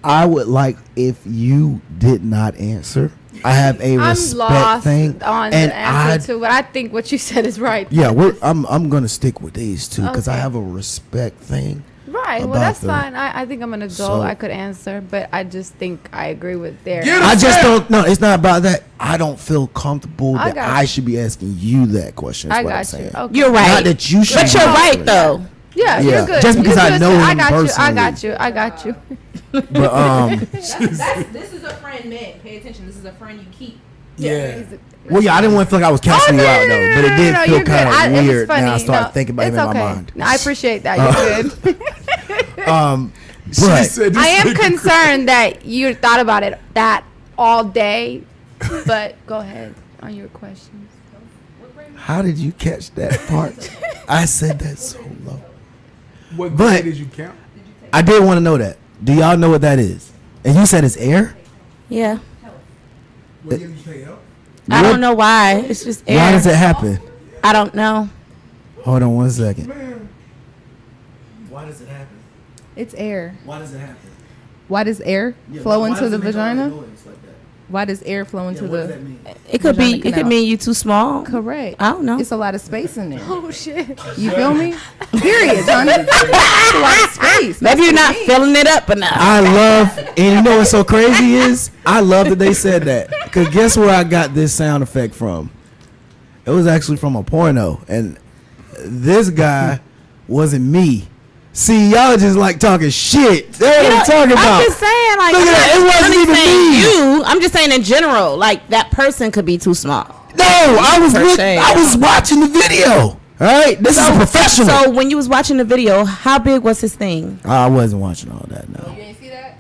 Speaker 3: I would like if you did not answer. I have a
Speaker 5: I'm
Speaker 3: respect
Speaker 5: lost
Speaker 3: thing,
Speaker 5: on
Speaker 3: and
Speaker 5: the answer too, but I think what you said is right.
Speaker 3: Yeah, I'm gonna stick with these two because I have a respect thing.
Speaker 5: Right. Well,
Speaker 3: about
Speaker 5: that's
Speaker 3: them.
Speaker 5: fine. I think I'm an adult.
Speaker 3: So-
Speaker 5: I could answer, but I just think I agree with their.
Speaker 1: Get
Speaker 3: I just don't. No, it's not about that. I don't feel comfortable
Speaker 5: I
Speaker 3: that
Speaker 5: got
Speaker 3: I
Speaker 5: you.
Speaker 3: should be asking you that question. Is
Speaker 5: I
Speaker 3: what I'm
Speaker 5: got you.
Speaker 3: saying.
Speaker 5: Okay.
Speaker 2: You're right.
Speaker 3: Not that you should.
Speaker 2: But
Speaker 3: be
Speaker 2: you're
Speaker 3: answering.
Speaker 2: right though.
Speaker 5: Yeah,
Speaker 3: Yeah,
Speaker 5: you're good.
Speaker 3: just because
Speaker 5: You're
Speaker 3: I
Speaker 5: good.
Speaker 3: know
Speaker 5: I
Speaker 3: him
Speaker 5: got
Speaker 3: personally.
Speaker 5: you. I got you. I got you.
Speaker 3: But
Speaker 4: This is a friend, man. Pay attention. This is a friend you keep.
Speaker 1: Yeah.
Speaker 3: well, yeah, I didn't want to feel like I was casting you out though, but it did feel
Speaker 5: you're good.
Speaker 3: kind of
Speaker 5: It was
Speaker 3: weird.
Speaker 5: funny.
Speaker 3: Now I started thinking about it
Speaker 5: it's
Speaker 3: in my
Speaker 5: okay.
Speaker 3: mind.
Speaker 5: No, I appreciate that. You're good.
Speaker 1: She
Speaker 3: But
Speaker 1: said,
Speaker 5: I am
Speaker 1: this nigga-
Speaker 5: concerned that you thought about it that all day, but go ahead on your questions.
Speaker 3: how did you catch that part? I said that so low.
Speaker 1: What
Speaker 3: But-
Speaker 1: grade did you count?
Speaker 3: I did want to know that. Do y'all know what that is? And you said it's air.
Speaker 2: Yeah.
Speaker 1: What year did you take help?
Speaker 2: I don't know why. It's just air.
Speaker 3: Why does it happen?
Speaker 2: I don't know.
Speaker 3: Hold on 1 second. Why does it happen?
Speaker 4: It's air.
Speaker 3: Why does it happen?
Speaker 4: Why does air flow into the vagina? Why does air flow into the?
Speaker 3: mean?
Speaker 2: It could be.
Speaker 4: Vagina
Speaker 2: It could
Speaker 4: canal.
Speaker 2: mean you too small.
Speaker 4: Correct.
Speaker 2: I don't know.
Speaker 4: It's a lot of space in there.
Speaker 5: Oh shit!
Speaker 4: You feel me? Period, Johnny. It's a lot of space.
Speaker 2: Maybe you're not filling it up enough.
Speaker 3: I love, and you know what's so crazy is, I love that they said that. Cause guess where I got this sound effect from? It was actually from a porno, and this guy wasn't me. See, y'all just like talking shit. That's what I'm talking about.
Speaker 2: I'm just saying, like,
Speaker 3: Look at that. It wasn't
Speaker 2: I'm
Speaker 3: even
Speaker 2: saying
Speaker 3: me.
Speaker 2: you. I'm just saying in general, like that person could be too small.
Speaker 3: No, I
Speaker 2: se.
Speaker 3: was watching the video. All right, this is a professional.
Speaker 2: So when you was watching the video, how big was his thing?
Speaker 3: I wasn't watching all that. No.
Speaker 4: You didn't see that?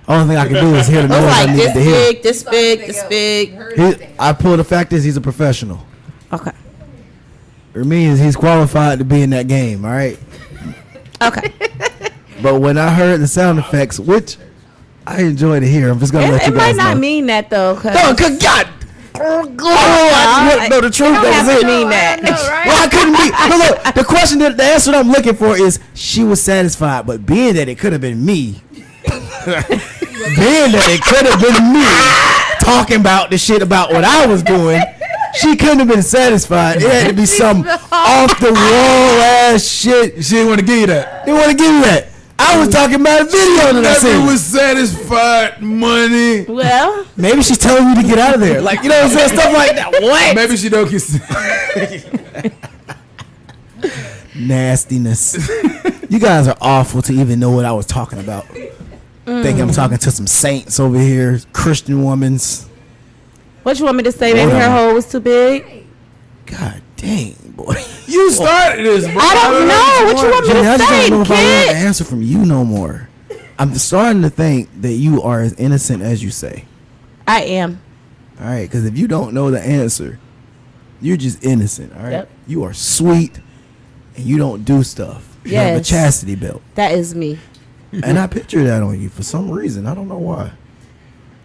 Speaker 3: Only thing I can do is hear the
Speaker 2: It was
Speaker 3: noise I
Speaker 2: like
Speaker 3: needed
Speaker 2: this
Speaker 3: to hear.
Speaker 2: big, this big, this big.
Speaker 3: I pulled the fact is he's a professional.
Speaker 2: Okay.
Speaker 3: It means he's qualified to be in that game. All right.
Speaker 2: Okay.
Speaker 3: But when I heard the sound effects, which I enjoy to hear, I'm just gonna let
Speaker 2: It
Speaker 3: you
Speaker 2: might
Speaker 3: guys
Speaker 2: not
Speaker 3: know.
Speaker 2: mean that though. Cause
Speaker 3: No, good God. I know the truth.
Speaker 2: don't have
Speaker 3: That's
Speaker 2: to
Speaker 3: it.
Speaker 2: mean that.
Speaker 3: Well, I couldn't be. No, look, the question, the answer that I'm looking for is she was satisfied, but being that it could have been me, being that it could have been me talking about the shit about what I was doing, she couldn't have been satisfied. It had to be some off the wall ass shit.
Speaker 1: She didn't want to give you that.
Speaker 3: They want to give you that. I was talking about a video that I
Speaker 1: Never
Speaker 3: seen.
Speaker 1: was satisfied. Money.
Speaker 2: Well,
Speaker 3: Maybe she's telling you to get out of there. Like, you know what I'm saying? Stuff like that. What?
Speaker 1: Maybe she don't kiss.
Speaker 3: Nastiness. You guys are awful to even know what I was talking about. Think I'm talking to some saints over here, Christian womans.
Speaker 2: what you want me to say? Maybe
Speaker 3: Hold
Speaker 2: her
Speaker 3: on.
Speaker 2: hole was too big.
Speaker 3: God dang, boy.
Speaker 1: You started this, bro.
Speaker 2: I don't know. What you want me
Speaker 3: Jenny, I
Speaker 2: to
Speaker 3: just don't know
Speaker 2: say,
Speaker 3: if I want
Speaker 2: kid?
Speaker 3: an answer from you no more. I'm starting to think that you are as innocent as you say.
Speaker 2: I am.
Speaker 3: All right, because if you don't know the answer, you're just innocent. All right,
Speaker 2: Yep.
Speaker 3: you are sweet, and you don't do stuff. You have a
Speaker 2: Yes.
Speaker 3: chastity belt,
Speaker 2: That is me.
Speaker 3: and I picture that on you for some reason. I don't know why.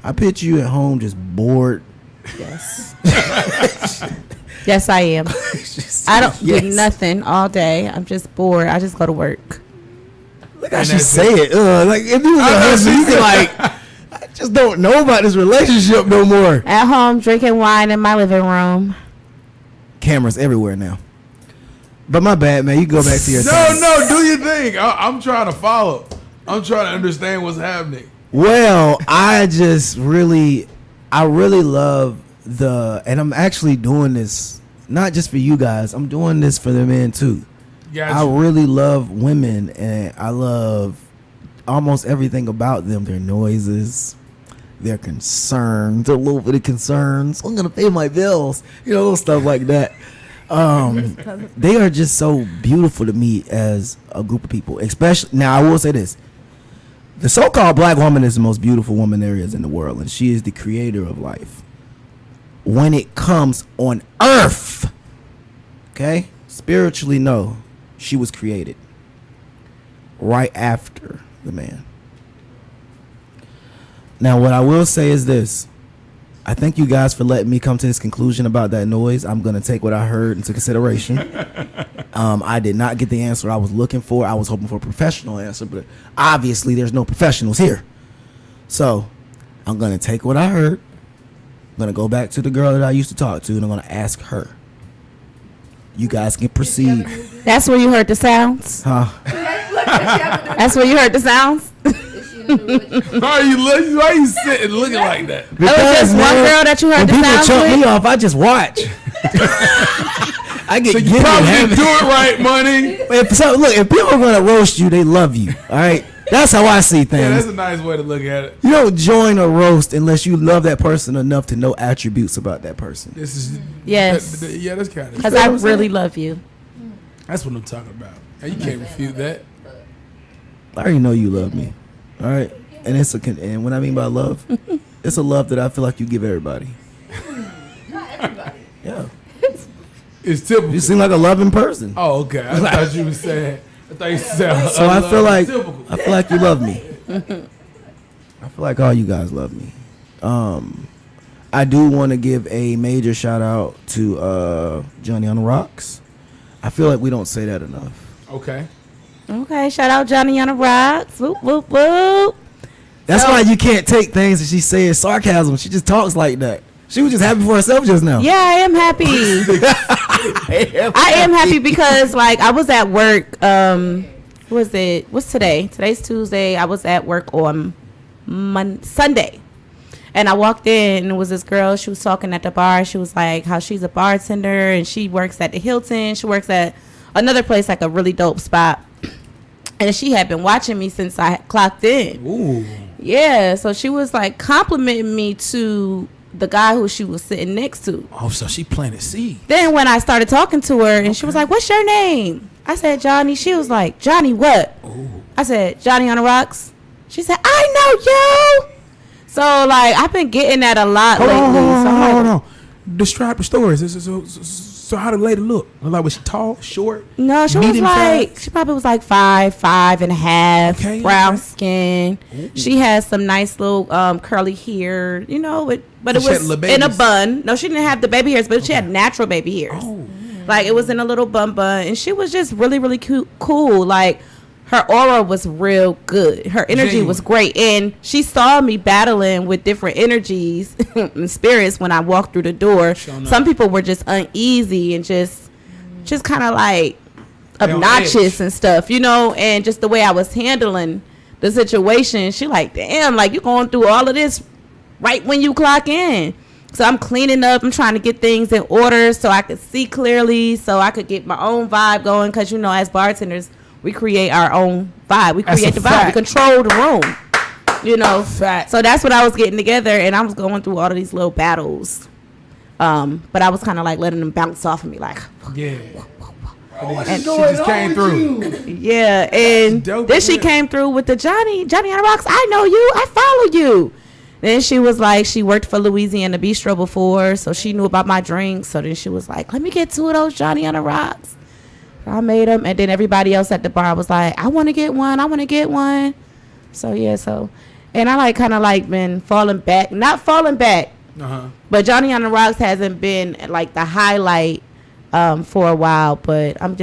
Speaker 3: I picture you at home just bored.
Speaker 2: Yes. Yes, I am. I don't do nothing all day. I'm just bored. I just go to work.
Speaker 3: Look how
Speaker 1: And
Speaker 3: she
Speaker 1: that's
Speaker 3: say it. Like if you was a husband, you could like. I just don't know about this relationship no more.
Speaker 2: At home, drinking wine in my living room.
Speaker 3: Cameras everywhere now. But my bad, man. You go back to your thing.
Speaker 1: No, do your thing. I'm trying to follow. I'm trying to understand what's happening.
Speaker 3: Well, I really love and I'm actually doing this not just for you guys. I'm doing this for the men too.
Speaker 1: Gotcha.
Speaker 3: I really love women, and I love almost everything about them. Their noises, their concerns, their little bit of concerns. I'm gonna pay my bills, you know, stuff like that. They are just so beautiful to me as a group of people. Especially now, I will say this: the so-called black woman is the most beautiful woman there is in the world, and she is the creator of life. When it comes on earth, okay, spiritually, no, she was created right after the man. Now, what I will say is this. I thank you guys for letting me come to this conclusion about that noise. I'm going to take what I heard into consideration. I did not get the answer I was looking for. I was hoping for a professional answer, but obviously there's no professionals here. So I'm going to take what I heard. I'm going to go back to the girl that I used to talk to, and I'm going to ask her. You guys can proceed.
Speaker 2: That's where you heard the sounds?
Speaker 3: Huh?
Speaker 2: That's where you heard the sounds?
Speaker 1: Why you sitting looking like that?
Speaker 3: Because,
Speaker 2: was just one girl that you heard the sounds
Speaker 3: people choke
Speaker 2: with?
Speaker 3: me off, I just watch. I get
Speaker 1: So you
Speaker 3: giddy
Speaker 1: probably
Speaker 3: and
Speaker 1: didn't do it right, money.
Speaker 3: if people are gonna roast you, they love you. All right, that's how I see
Speaker 1: Yeah,
Speaker 3: things.
Speaker 1: that's a nice way to look at it.
Speaker 3: You don't join a roast unless you love that person enough to know attributes about that person.
Speaker 1: This is
Speaker 2: Yes.
Speaker 1: yeah, that's kind of
Speaker 2: Because I really love you.
Speaker 1: that's what I'm talking about. You can't refute that.
Speaker 3: I already know you love me. All right, and and what I mean by love, it's a love that I feel like you give everybody.
Speaker 4: Not everybody.
Speaker 3: Yeah,
Speaker 1: It's typical.
Speaker 3: you seem like a loving person.
Speaker 1: Oh, okay. I thought you were saying. I thought you said.
Speaker 3: So I feel like
Speaker 1: typical.
Speaker 3: you love me. I feel like all you guys love me. I do want to give a major shout out to Johnny on the Rocks. I feel like we don't say that enough.
Speaker 1: Okay.
Speaker 2: Okay, shout out Johnny on the Rocks. Whoop, whoop, whoop.
Speaker 3: That's why you can't take things that she says sarcasm. She just talks like that. She was just happy for herself just now.
Speaker 2: Yeah, I am happy. I am happy because, like, I was at work. What's today? Today's Tuesday. I was at work on Sunday. And I walked in, and it was this girl. She was talking at the bar. She was like, how she's a bartender, and she works at the Hilton. She works at another place, like a really dope spot. And she had been watching me since I clocked in.
Speaker 1: Ooh.
Speaker 2: Yeah, so she was like complimenting me to the guy who she was sitting next to.
Speaker 1: Oh, so she planted seed.
Speaker 2: Then when I started talking to her, and she was like, "What's your name?" I said, "Johnny." She was like, "Johnny what?"
Speaker 1: Ooh.
Speaker 2: I said, "Johnny on the Rocks." She said, "I know you." So like I've been getting that a lot lately.
Speaker 1: Hold on. Describe the stories. So how did the lady look? Like, was she tall, short?
Speaker 2: No, she was
Speaker 1: medium
Speaker 2: like,
Speaker 1: size?
Speaker 2: she probably was like 5'5.5",
Speaker 1: Okay,
Speaker 2: brown
Speaker 1: okay.
Speaker 2: skin.
Speaker 1: Ooh.
Speaker 2: She has some nice little curly hair, you know, but it
Speaker 1: She had
Speaker 2: was
Speaker 1: little
Speaker 2: in a
Speaker 1: babies?
Speaker 2: bun. No, she didn't have the baby hairs, but she had natural baby hairs.
Speaker 1: Oh.
Speaker 2: Like it was in a little bun, and she was just really, really cool. Like her aura was real good. Her energy
Speaker 1: Genuine.
Speaker 2: was great, and she saw me battling with different energies and spirits when I walked through the door.
Speaker 1: Showing up.
Speaker 2: Some people were just uneasy and just kind of like
Speaker 1: They on
Speaker 2: obnoxious
Speaker 1: edge.
Speaker 2: and stuff, you know. And just the way I was handling the situation, she like, damn, like you going through all of this right when you clock in. So I'm cleaning up. I'm trying to get things in order so I could see clearly, so I could get my own vibe going. Because, you know, as bartenders, we create our own vibe. We
Speaker 1: That's
Speaker 2: create
Speaker 1: a
Speaker 2: the vibe.
Speaker 1: fact.
Speaker 2: We control the room, you know.
Speaker 1: Fact.
Speaker 2: So that's what I was getting together, and I was going through all of these little battles. But I was kind of like letting them bounce off of me, like,
Speaker 1: Yeah.
Speaker 2: And
Speaker 1: she just came through.
Speaker 2: yeah. And
Speaker 1: Dope,
Speaker 2: then she
Speaker 1: yeah.
Speaker 2: came through with the Johnny on the Rocks. I know you. I follow you. Then she was like, she worked for Louisiana Bistro before, so she knew about my drinks. So then she was like, let me get 2 of those Johnny on the Rocks. I made them, and then everybody else at the bar was like, I want to get one. I want to get one. So yeah, and I like kind of like been not falling back, but Johnny on the Rocks hasn't been like the highlight for a while. But I'm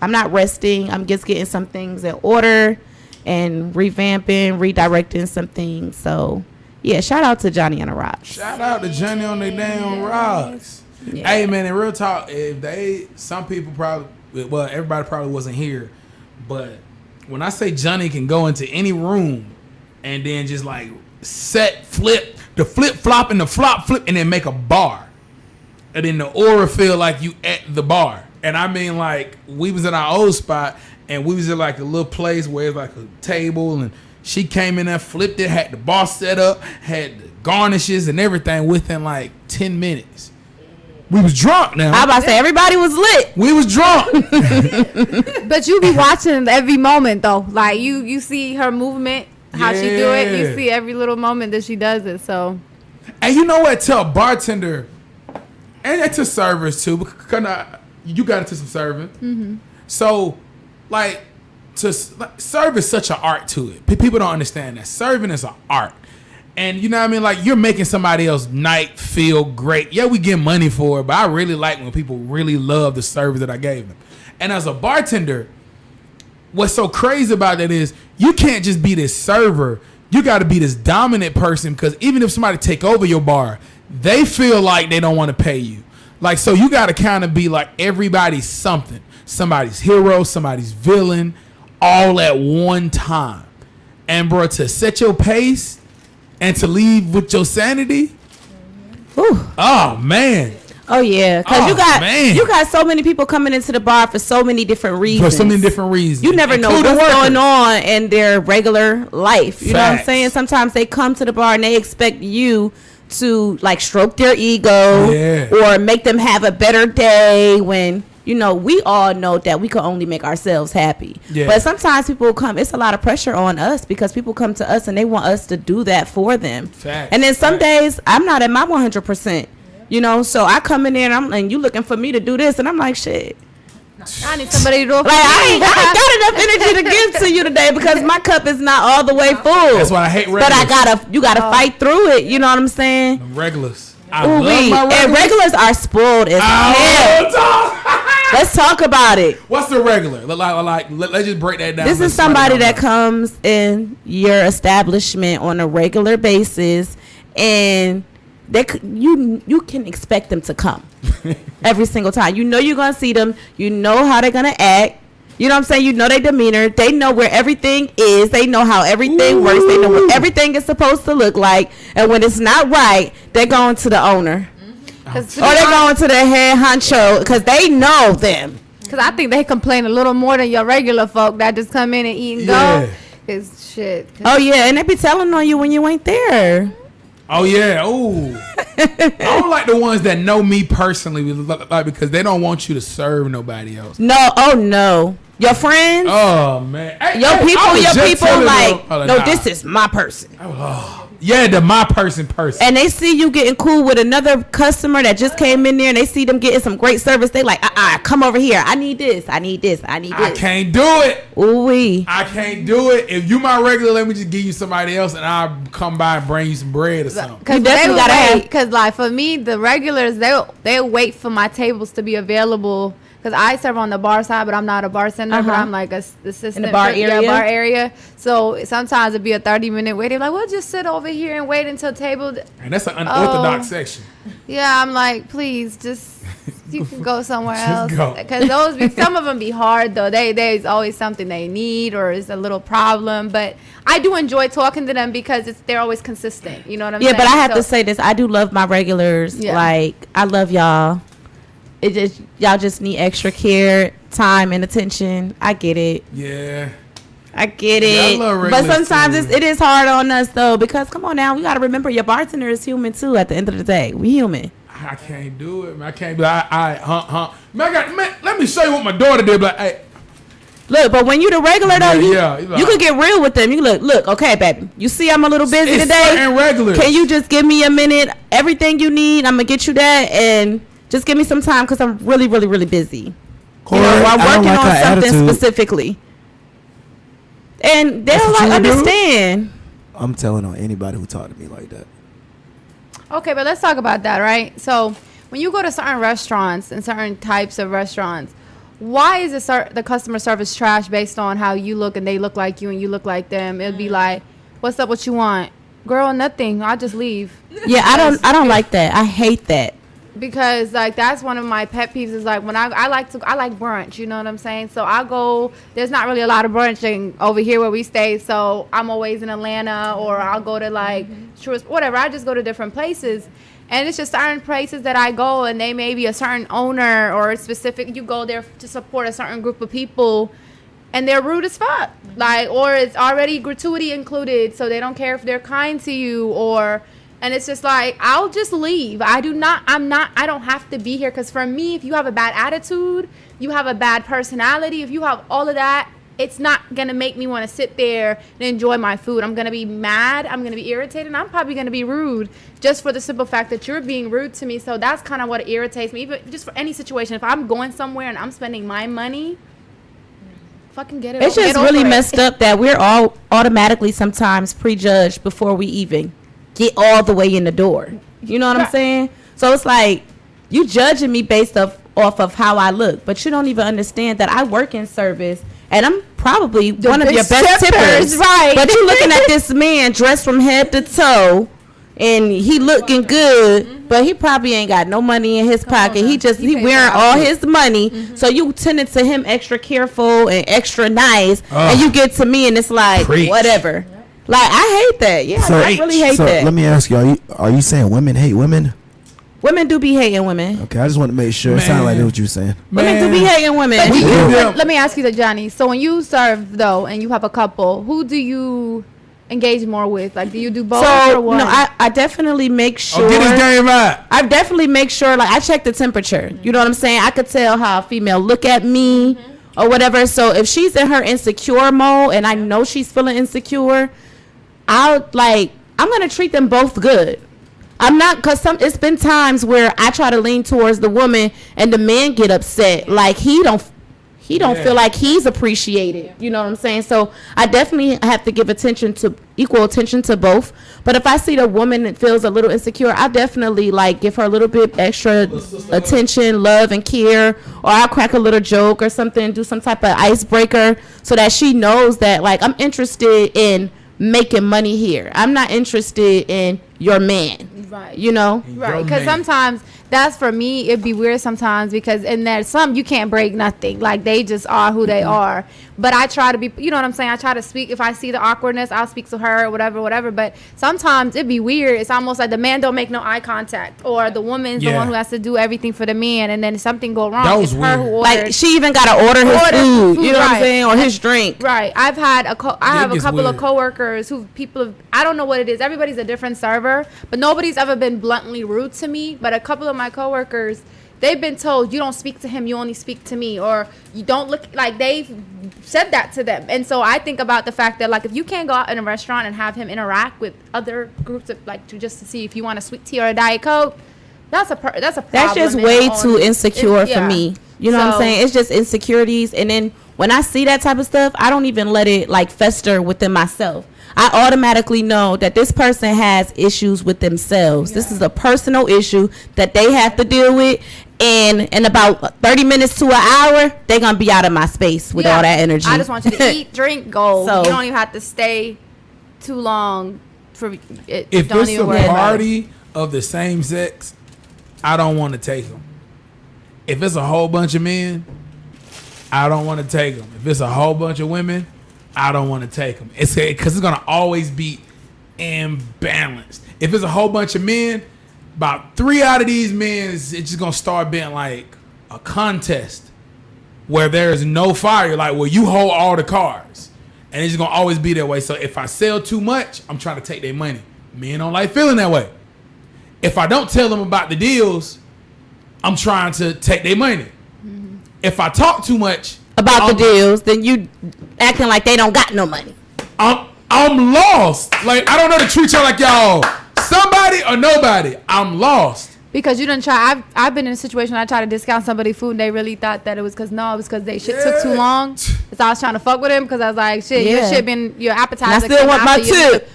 Speaker 2: not resting. I'm just getting some things in order and revamping, redirecting some things. So yeah, shout out to Johnny on the Rocks.
Speaker 1: Shout out to Johnny on the damn rocks.
Speaker 2: Yeah.
Speaker 1: Hey man, in real talk, some people probably, well, everybody probably wasn't here, but when I say Johnny can go into any room and then just like flip flop and the flop flip and then make a bar, and then the aura feel like you at the bar. And I mean, like, we was in our old spot and we was in like a little place where it's like a table, and she came in there, flipped it, had the bar set up, had the garnishes and everything within like 10 minutes. We was drunk now.
Speaker 2: I about to say everybody was lit.
Speaker 1: We was drunk.
Speaker 5: But you be watching every moment though. Like you see her movement, how she do it. You see every little moment that she does it. So.
Speaker 1: And you know what? Tell a bartender, and to servers too, because you got into some serving. Mm-hmm. So, like, serve is such an art to it. People don't understand that serving is an art. And you know what I mean? Like, you're making somebody else's night feel great. Yeah, we get money for it, but I really like when people really love the service that I gave them. And as a bartender, what's so crazy about that is you can't just be this server. You got to be this dominant person, because even if somebody take over your bar, they feel like they don't want to pay you. Like, so you got to kind of be like everybody's something. Somebody's hero, somebody's villain, all at one time. And bro, to set your pace and to leave with your sanity. Oh man.
Speaker 2: Oh yeah, because you got so many people coming into the bar for so many different reasons.
Speaker 1: For so many different reasons.
Speaker 2: You never know what's going on in their regular life. You know what I'm saying? Sometimes they come to the bar and they expect you to like stroke their ego or make them have a better day, when you know we all know that we can only make ourselves happy. But sometimes people come, it's a lot of pressure on us because people come to us and they want us to do that for them. And then some days I'm not at my 100%. You know, so I come in there and you looking for me to do this, and I'm like, shit.
Speaker 5: I need somebody to do it for me.
Speaker 2: I ain't got enough energy to give to you today because my cup is not all the way full.
Speaker 1: That's why I hate regulars.
Speaker 2: But you gotta fight through it. You know what I'm saying?
Speaker 1: The regulars. I love my regulars.
Speaker 2: And regulars are spoiled as hell. Let's talk about it.
Speaker 1: What's the regular? Let's just break that down.
Speaker 2: This is somebody that comes in your establishment on a regular basis, and you can expect them to come every single time. You know you're gonna see them. You know how they're gonna act. You know what I'm saying? You know their demeanor. They know where everything is. They know how everything works. They know what everything is supposed to look like. And when it's not right, they're going to the owner, or they're going to the head honcho, because they know them.
Speaker 5: Because I think they complain a little more than your regular folk that just come in and eat and go. It's shit.
Speaker 2: Oh yeah, and they be telling on you when you ain't there.
Speaker 1: Oh yeah, I don't like the ones that know me personally, like, because they don't want you to serve nobody else.
Speaker 2: No, your friends.
Speaker 1: Oh man,
Speaker 2: your people like, no, this is my person.
Speaker 1: Yeah, my person.
Speaker 2: And they see you getting cool with another customer that just came in there, and they see them getting some great service. They like, come over here. I need this. I
Speaker 1: can't do it.
Speaker 2: Ooh-wee.
Speaker 1: I can't do it. If you my regular, let me just give you somebody else, and I'll come by and bring you some bread or something.
Speaker 5: Because definitely gotta have. Because like for me, the regulars they'll wait for my tables to be available. Because I serve on the bar side, but I'm not a bartender, but I'm like a assistant
Speaker 2: in the bar area.
Speaker 5: Bar area. So sometimes it'd be a 30-minute wait. They're like, well, just sit over here and wait until table.
Speaker 1: And that's an unorthodox section.
Speaker 5: Yeah, I'm like, please, just you can go somewhere else. Because some of them be hard though. There's always something they need or it's a little problem. But I do enjoy talking to them because they're always consistent. You know what I'm saying?
Speaker 2: Yeah, but I have to say this. I do love my regulars. Yeah. Like, I love y'all. Y'all just need extra care, time, and attention. I get it.
Speaker 1: Yeah.
Speaker 2: I get it. But sometimes it is hard on us though, because come on now, we gotta remember your bartender is human too. At the end of the day, we human.
Speaker 1: I can't do it, man. I can't be like, man, let me show you what my daughter did. Like, hey.
Speaker 2: Look, but when you the regular though, you can get real with them. You look, okay, baby. You see, I'm a little busy today.
Speaker 1: And regular.
Speaker 2: Can you just give me a minute? Everything you need, I'm gonna get you that, and just give me some time because I'm really, really, really busy. Corey, I'm working on something specifically. And they'll like understand.
Speaker 3: I'm telling on anybody who talk to me like that.
Speaker 5: Okay, but let's talk about that, right? So when you go to certain restaurants and certain types of restaurants, why is the customer service trash based on how you look and they look like you and you look like them? It'd be like, what's up, what you want? Girl, nothing. I'll just leave.
Speaker 2: Yeah, I don't like that. I hate that.
Speaker 5: Because like that's one of my pet peeves is like when I like brunch, you know what I'm saying? So I go, there's not really a lot of brunching over here where we stay, so I'm always in Atlanta or I'll go to like whatever. I just go to different places, and it's just certain places that I go and they may be a certain owner or a specific, you go there to support a certain group of people and they're rude as fuck, like, or it's already gratuity included, so they don't care if they're kind to you, or And it's just like, I'll just leave. I don't have to be here. Because for me, if you have a bad attitude, you have a bad personality, if you have all of that, it's not going to make me want to sit there and enjoy my food. I'm going to be mad. I'm going to be irritated. And I'm probably going to be rude just for the simple fact that you're being rude to me. So that's kind of what irritates me. Even just for any situation. If I'm going somewhere and I'm spending my money, fucking get it.
Speaker 2: It's just really messed up that we're all automatically sometimes prejudged before we even get all the way in the door. You know what I'm saying? So it's like you judging me based off of how I look, but you don't even understand that I work in service and I'm probably one of your best tippers.
Speaker 5: Right.
Speaker 2: But you looking at this man dressed from head to toe and he looking good, but he probably ain't got no money in his pocket. He wearing all his money. So you tending to him extra careful and extra nice, and you get to me and it's like whatever. Like, I hate that. Yeah, I really hate that.
Speaker 3: Let me ask you, are you saying women hate women?
Speaker 2: Women do be hating women.
Speaker 3: Okay, I just want to make sure. It sounded like that's what you were saying.
Speaker 2: Women do be hating women.
Speaker 5: But let me ask you that, Johnny. So when you serve, though, and you have a couple, who do you engage more with? Like, do you do both or what?
Speaker 2: No, I definitely make sure.
Speaker 1: Get this game right.
Speaker 2: I definitely make sure, like, I check the temperature. You know what I'm saying? I could tell how a female look at me or whatever. So if she's in her insecure mode and I know she's feeling insecure, I'm going to treat them both good. I'm not, because it's been times where I try to lean towards the woman and the man get upset. Like, he don't feel like he's appreciated. You know what I'm saying? So I definitely have to give equal attention to both. But if I see the woman that feels a little insecure, I definitely give her a little bit extra attention, love, and care. Or I'll crack a little joke or something, do some type of icebreaker so that she knows that, like, I'm interested in making money here. I'm not interested in your man.
Speaker 5: Right.
Speaker 2: You know?
Speaker 5: Right. Because sometimes that's, for me, it'd be weird sometimes because in there some you can't break nothing. Like, they just are who they are. But I try to be, you know what I'm saying? I try to speak. If I see the awkwardness, I'll speak to her or whatever. But sometimes it'd be weird. It's almost like the man don't make no eye contact, or the woman's the one who has to do everything for the man, and then if something go wrong, it's her who orders. Like,
Speaker 2: she even got to order his food. You know what I'm saying? Or his drink.
Speaker 5: Right. I have a couple of coworkers I don't know what it is. Everybody's a different server, but nobody's ever been bluntly rude to me. But a couple of my coworkers, they've been told, you don't speak to him, you only speak to me, or you don't look, like, they've said that to them. And so I think about the fact that, like, if you can't go out in a restaurant and have him interact with other groups of, like, to see if you want a sweet tea or a Diet Coke, that's a problem.
Speaker 2: That's just way too insecure for me. You know what I'm saying? It's just insecurities. And then when I see that type of stuff, I don't even let it, like, fester within myself. I automatically know that this person has issues with themselves. This is a personal issue that they have to deal with. And in about 30 minutes to an hour, they're going to be out of my space with all that energy.
Speaker 5: I just want you to eat, drink, go. So, you don't even have to stay too long for it.
Speaker 1: If it's a party of the same sex, I don't want to take them. If it's a whole bunch of men, I don't want to take them. If it's a whole bunch of women, I don't want to take them. It's because it's gonna always be imbalanced. If it's a whole bunch of men, about 3 out of these men, it's just gonna start being like a contest where there is no fire. Like, well, you hold all the cards, and it's just gonna always be that way. So if I sell too much, I'm trying to take their money. Men don't like feeling that way. If I don't tell them about the deals, I'm trying to take their money. If I talk too much
Speaker 2: about the deals, then you acting like they don't got no money.
Speaker 1: I'm lost. Like, I don't know to treat y'all like y'all somebody or nobody. I'm lost.
Speaker 5: Because you didn't try. I've been in a situation where I tried to discount somebody's food and they really thought that it was because they shit took too long. So I was trying to fuck with him because I was like, shit, your shit been, your appetizer.
Speaker 2: And I still want my tip.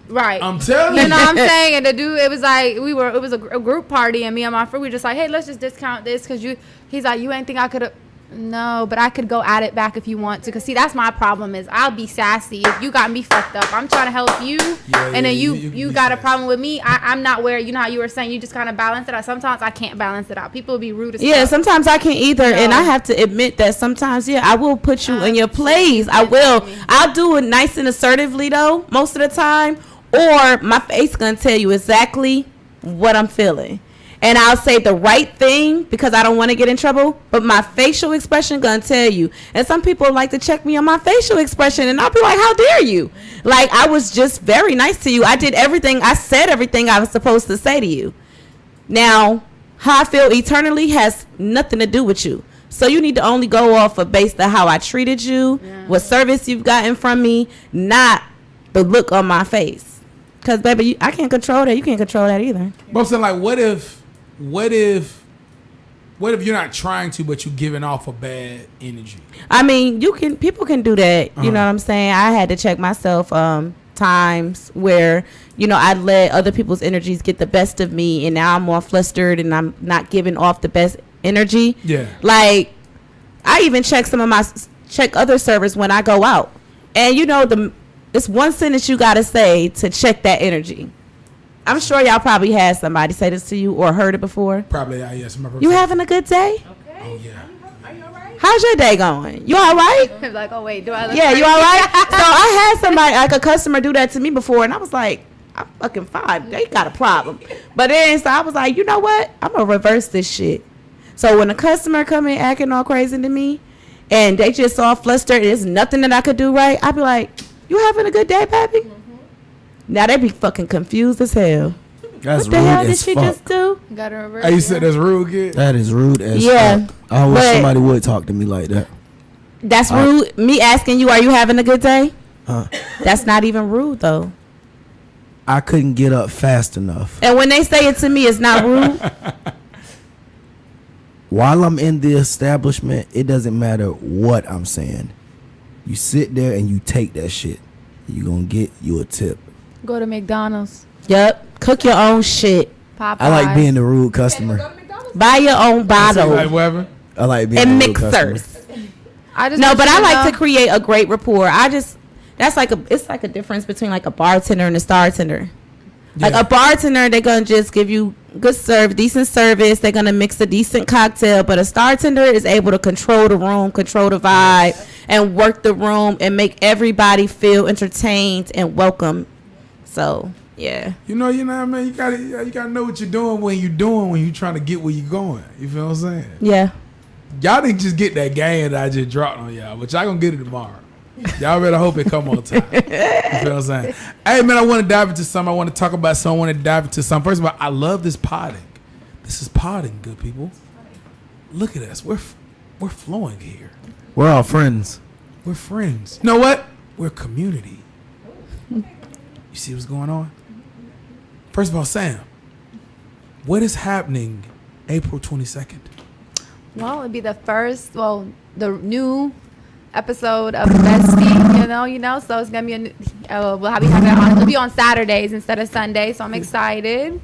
Speaker 5: Right.
Speaker 1: I'm telling you.
Speaker 5: You know what I'm saying? And the dude, it was like, it was a group party, and me and my friend, we were just like, hey, let's just discount this because he's like, you ain't think I could have. No, but I could go at it back if you want to. Because, see, that's my problem is I'll be sassy. If you got me fucked up, I'm trying to help you. And then you got a problem with me. I'm not where, you know how you were saying, you just kind of balance it out. Sometimes I can't balance it out. People will be rude as fuck.
Speaker 2: Sometimes I can't either. And I have to admit that sometimes, I will put you in your place. I will. I'll do it nice and assertively, though, most of the time. Or my face going to tell you exactly what I'm feeling. and I'll say the right thing because I don't want to get in trouble, but my facial expression gonna tell you. And some people like to check me on my facial expression, and I'll be like, how dare you? Like, I was just very nice to you. I did everything. I said everything I was supposed to say to you. Now, how I feel eternally has nothing to do with you. So you need to only go off of based on how I treated you, what service you've gotten from me, not the look on my face. Because, baby, I can't control that. You can't control that either.
Speaker 1: But I'm saying, like, what if you're not trying to, but you're giving off a bad energy?
Speaker 2: I mean, people can do that. You know what I'm saying? I had to check myself times where, I'd let other people's energies get the best of me, and now I'm more flustered and I'm not giving off the best energy.
Speaker 1: Yeah.
Speaker 2: Like, I even check other servers when I go out. And it's one sentence you got to say to check that energy. I'm sure y'all probably had somebody say this to you or heard it before.
Speaker 1: Probably, yes.
Speaker 2: You having a good day?
Speaker 1: Okay. Oh, yeah.
Speaker 5: Are you all right?
Speaker 2: How's your day going? You all right?
Speaker 5: I'm like, oh, wait, do I look
Speaker 2: Yeah,
Speaker 5: crazy?
Speaker 2: you all right? So I had somebody, like a customer, do that to me before, and I was like, I'm fucking fine. They got a problem. But then, so I was like, you know what? I'm going to reverse this shit. So when a customer come in acting all crazy to me, and they just all flustered, there's nothing that I could do right, I'd be like, you having a good day, baby? Now they be fucking confused as hell.
Speaker 3: That's
Speaker 2: what the
Speaker 3: rude
Speaker 2: hell did
Speaker 3: as
Speaker 2: she
Speaker 3: fuck.
Speaker 2: just do?
Speaker 5: Got to reverse.
Speaker 1: Hey, you said that's rude, kid?
Speaker 3: That is rude as
Speaker 2: Yeah,
Speaker 3: fuck. I wish
Speaker 2: but-
Speaker 3: somebody would talk to me like that.
Speaker 2: That's rude. Me asking you, are you having a good day?
Speaker 3: Huh?
Speaker 2: That's not even rude, though.
Speaker 3: I couldn't get up fast enough.
Speaker 2: And when they say it to me, it's not rude.
Speaker 3: While I'm in the establishment, it doesn't matter what I'm saying. You sit there and you take that shit. You gonna get you a tip.
Speaker 5: Go to McDonald's.
Speaker 2: Yep. Cook your own shit.
Speaker 5: Popeyes.
Speaker 3: I like being the rude customer.
Speaker 2: Buy your own bottle
Speaker 1: Like, whatever.
Speaker 3: I like being
Speaker 2: and
Speaker 3: the rude customer.
Speaker 2: mixers.
Speaker 5: I just
Speaker 2: No,
Speaker 5: want
Speaker 2: but
Speaker 5: you
Speaker 2: I
Speaker 5: to
Speaker 2: like
Speaker 5: know-
Speaker 2: to create a great rapport. It's like a difference between like a bartender and a startender. Like
Speaker 1: Yeah.
Speaker 2: a bartender, they're gonna just give you decent service. They're gonna mix a decent cocktail. But a startender is able to control the room, control the vibe, and work the room and make everybody feel entertained and welcome. So yeah,
Speaker 1: You know what I mean? You gotta know what you're doing when you're trying to get where you're going. You feel what I'm saying?
Speaker 2: yeah.
Speaker 1: Y'all didn't just get that game that I just dropped on y'all, but y'all gonna get it tomorrow. Y'all better hope it come on time. You feel what I'm saying? Hey man, I want to dive into something. I want to talk about something. I want to dive into something. First of all, I love this potting. This is potting, good people. Look at us. We're flowing here.
Speaker 3: We're all friends.
Speaker 1: We're friends. You know what? We're a community. You see what's going on? First of all, Sam, what is happening April 22nd?
Speaker 5: Well, it'd be the new episode of Bestie, you know. So it's gonna be it'll be on Saturdays instead of Sundays. So I'm excited.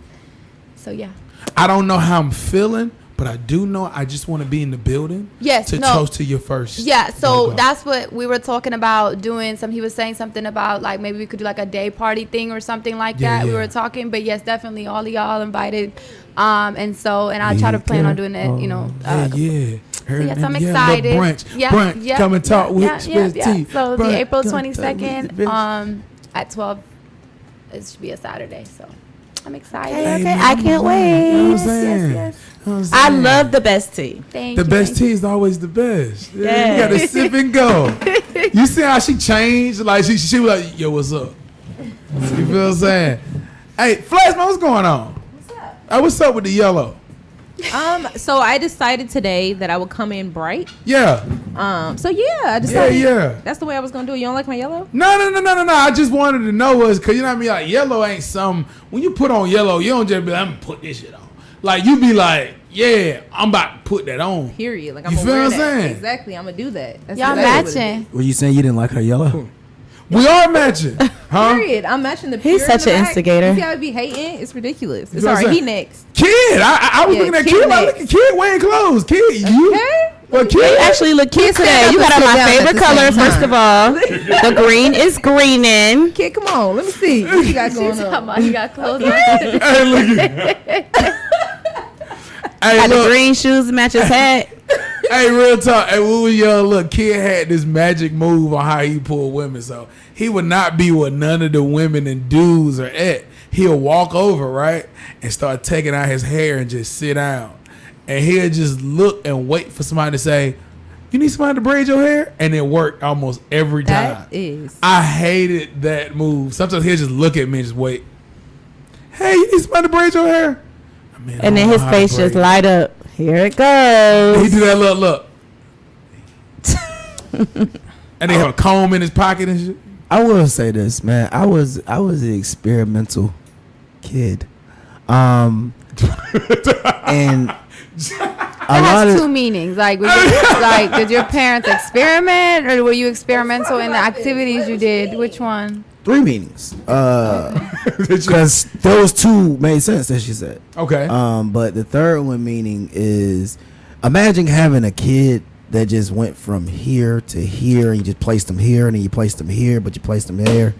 Speaker 5: So yeah.
Speaker 1: I don't know how I'm feeling, but I do know I just want to be in the building.
Speaker 5: Yes,
Speaker 1: to
Speaker 5: no.
Speaker 1: toast to your first.
Speaker 5: Yeah, so
Speaker 1: go.
Speaker 5: that's what we were talking about doing. He was saying something about like maybe we could do like a day party thing or something like
Speaker 1: Yeah,
Speaker 5: that. We
Speaker 1: yeah.
Speaker 5: were talking, but yes, definitely all of y'all invited. And I try to plan on doing it.
Speaker 1: Yeah.
Speaker 5: Yes, I'm
Speaker 1: Look,
Speaker 5: excited.
Speaker 1: brunch.
Speaker 5: Yeah,
Speaker 1: Brunch.
Speaker 5: yeah,
Speaker 1: Come and talk with
Speaker 5: yeah.
Speaker 1: Tea.
Speaker 5: So the
Speaker 1: Brunch.
Speaker 5: April
Speaker 1: Come and talk with
Speaker 5: 22nd,
Speaker 1: Bitch.
Speaker 5: at 12, it should be a Saturday. So I'm excited.
Speaker 2: Okay,
Speaker 1: man,
Speaker 2: I can't wait.
Speaker 1: You know what I'm
Speaker 5: Yes,
Speaker 1: saying?
Speaker 5: yes.
Speaker 1: You know what I'm
Speaker 2: I
Speaker 1: saying?
Speaker 2: love the best tea.
Speaker 5: Thank
Speaker 1: The
Speaker 5: you.
Speaker 1: best tea is always the best. Yeah.
Speaker 2: Yeah.
Speaker 1: You gotta sip and go. You see how she changed? Like she was like, yo, what's up? You feel what I'm saying? Hey, Flash, man, what's going on?
Speaker 4: What's up?
Speaker 1: Hey, what's up with the yellow?
Speaker 4: So I decided today that I would come in bright.
Speaker 1: Yeah.
Speaker 4: So yeah, I decided.
Speaker 1: Yeah.
Speaker 4: That's the way I was gonna do it. You don't like my yellow?
Speaker 1: No. I just wanted to know was because you know what I mean. Like yellow ain't some. When you put on yellow, you don't just be like, I'm gonna put this shit on. Like you be like, yeah, I'm about to put that on.
Speaker 4: Period. Like I'm
Speaker 1: You
Speaker 4: gonna
Speaker 1: feel
Speaker 4: wear
Speaker 1: what I'm
Speaker 4: that.
Speaker 1: saying?
Speaker 4: Exactly. I'm gonna do that. That's
Speaker 5: Y'all
Speaker 4: exactly what it
Speaker 5: matching.
Speaker 4: is.
Speaker 3: Were you saying you didn't like her yellow?
Speaker 1: We are matching, huh?
Speaker 4: Period. I'm matching the.
Speaker 2: He's
Speaker 4: pure
Speaker 2: such
Speaker 4: in the
Speaker 2: an
Speaker 4: back.
Speaker 2: instigator.
Speaker 4: You see how I be hating? It's ridiculous. It's
Speaker 1: know what
Speaker 4: alright.
Speaker 1: I'm
Speaker 4: He
Speaker 1: saying?
Speaker 4: next.
Speaker 1: Kid, I was
Speaker 4: Yeah,
Speaker 1: looking at
Speaker 4: Kid
Speaker 1: Kid. Like,
Speaker 4: next.
Speaker 1: look at Kid wearing clothes. Kid, you.
Speaker 4: Okay.
Speaker 1: Well,
Speaker 2: You
Speaker 1: Kid.
Speaker 2: actually look cute today.
Speaker 4: stand
Speaker 2: You
Speaker 4: up
Speaker 2: got on
Speaker 4: and sit
Speaker 2: my
Speaker 4: down
Speaker 2: favorite
Speaker 4: at the
Speaker 2: color,
Speaker 4: same
Speaker 2: first
Speaker 4: time.
Speaker 2: of all. The green is greening.
Speaker 4: Kid, come on. Let me see. What you got going
Speaker 5: Talking
Speaker 4: on?
Speaker 5: about he got clothes on.
Speaker 1: Hey, look at. Hey,
Speaker 2: Got the
Speaker 1: look.
Speaker 2: green shoes to match his hat.
Speaker 1: Hey, real talk. Hey, when we were young, look, Kid had this magic move on how he pulled women. So he would not be where none of the women and dudes are at. he'll walk over, right, and start taking out his hair and just sit down. And he'll just look and wait for somebody to say, you need somebody to braid your hair? And it worked almost every time.
Speaker 4: That is.
Speaker 1: I hated that move. Sometimes he'll just look at me and just wait. Hey, you need somebody to braid your hair? Man,
Speaker 2: and then his face just light up. Here it goes.
Speaker 1: He do that look. And they have a comb in his pocket and shit.
Speaker 3: I will say this, man. I was an experimental kid. And
Speaker 5: That has two meanings. Like, did your parents experiment, or were you experimental in the activities you did? Which one?
Speaker 3: 3 meanings. Because those 2 made sense that she said.
Speaker 1: Okay.
Speaker 3: But the third one meaning is, imagine having a kid that just went from here to here, and you just placed them here, and then you placed them here, but you placed them there,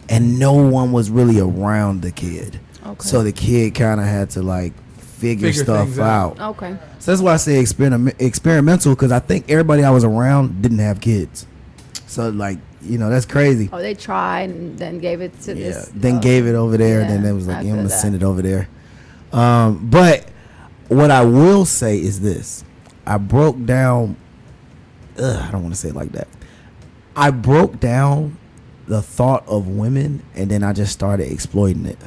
Speaker 3: and no one was really around the kid.
Speaker 5: Okay.
Speaker 3: So the kid kind of had to like figure stuff out.
Speaker 5: Okay.
Speaker 3: So that's why I say experimental, because I think everybody I was around didn't have kids. So like, that's crazy.
Speaker 5: Oh, they tried and then gave it to this.
Speaker 3: Then gave it over there, and then it was like, I'm gonna send it over there. But what I will say is this: I broke down. I don't want to say it like that. I broke down the thought of women, and then I just started exploiting it.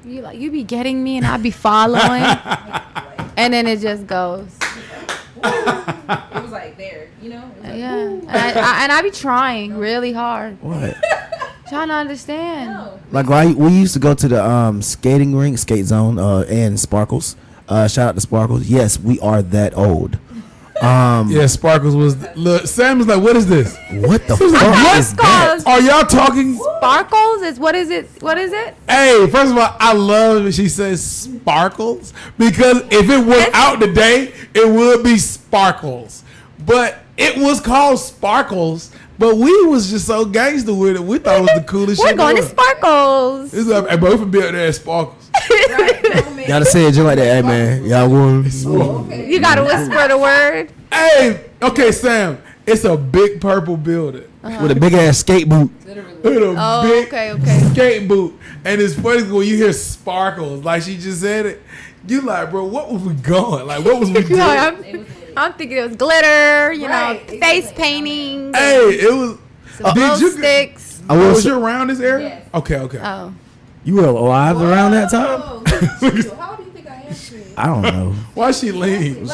Speaker 5: You be getting me, and I be following, and then it just goes.
Speaker 4: It was like there,
Speaker 5: and I be trying really hard.
Speaker 3: What?
Speaker 5: Trying to understand.
Speaker 4: No.
Speaker 3: Like we used to go to the skating rink, skate zone, and Sparkles. Shout out to Sparkles. Yes, we are that old.
Speaker 1: Yeah, Sparkles was. Look, Sam was like, "What is this?
Speaker 3: What the fuck is that?
Speaker 1: Are y'all talking
Speaker 5: Sparkles? What is it?
Speaker 1: Hey, first of all, I love when she says sparkles, because if it was out today, it would be sparkles. But it was called Sparkles, but we was just so gangster with it. We thought it was the coolest shit.
Speaker 5: We're going to Sparkles.
Speaker 1: It's like, hey, bro, we can be out there at Sparkles.
Speaker 3: Gotta say it just like that, hey man. Y'all want?
Speaker 5: You gotta whisper the word.
Speaker 1: Hey, okay, Sam. It's a big purple building
Speaker 3: With a big ass skate boot.
Speaker 1: with a big
Speaker 5: okay.
Speaker 1: skate boot, and it's funny when you hear Sparkles, like she just said it. You like, bro, what was we going? Like, what was we doing?
Speaker 5: I'm thinking it was glitter, face painting.
Speaker 1: Hey, it was.
Speaker 5: Glow sticks.
Speaker 1: Was you around this area?
Speaker 4: Yes.
Speaker 1: Okay.
Speaker 5: Oh.
Speaker 3: You were alive around that time?
Speaker 4: How do you think I am?
Speaker 3: I don't know.
Speaker 1: Why she leaves?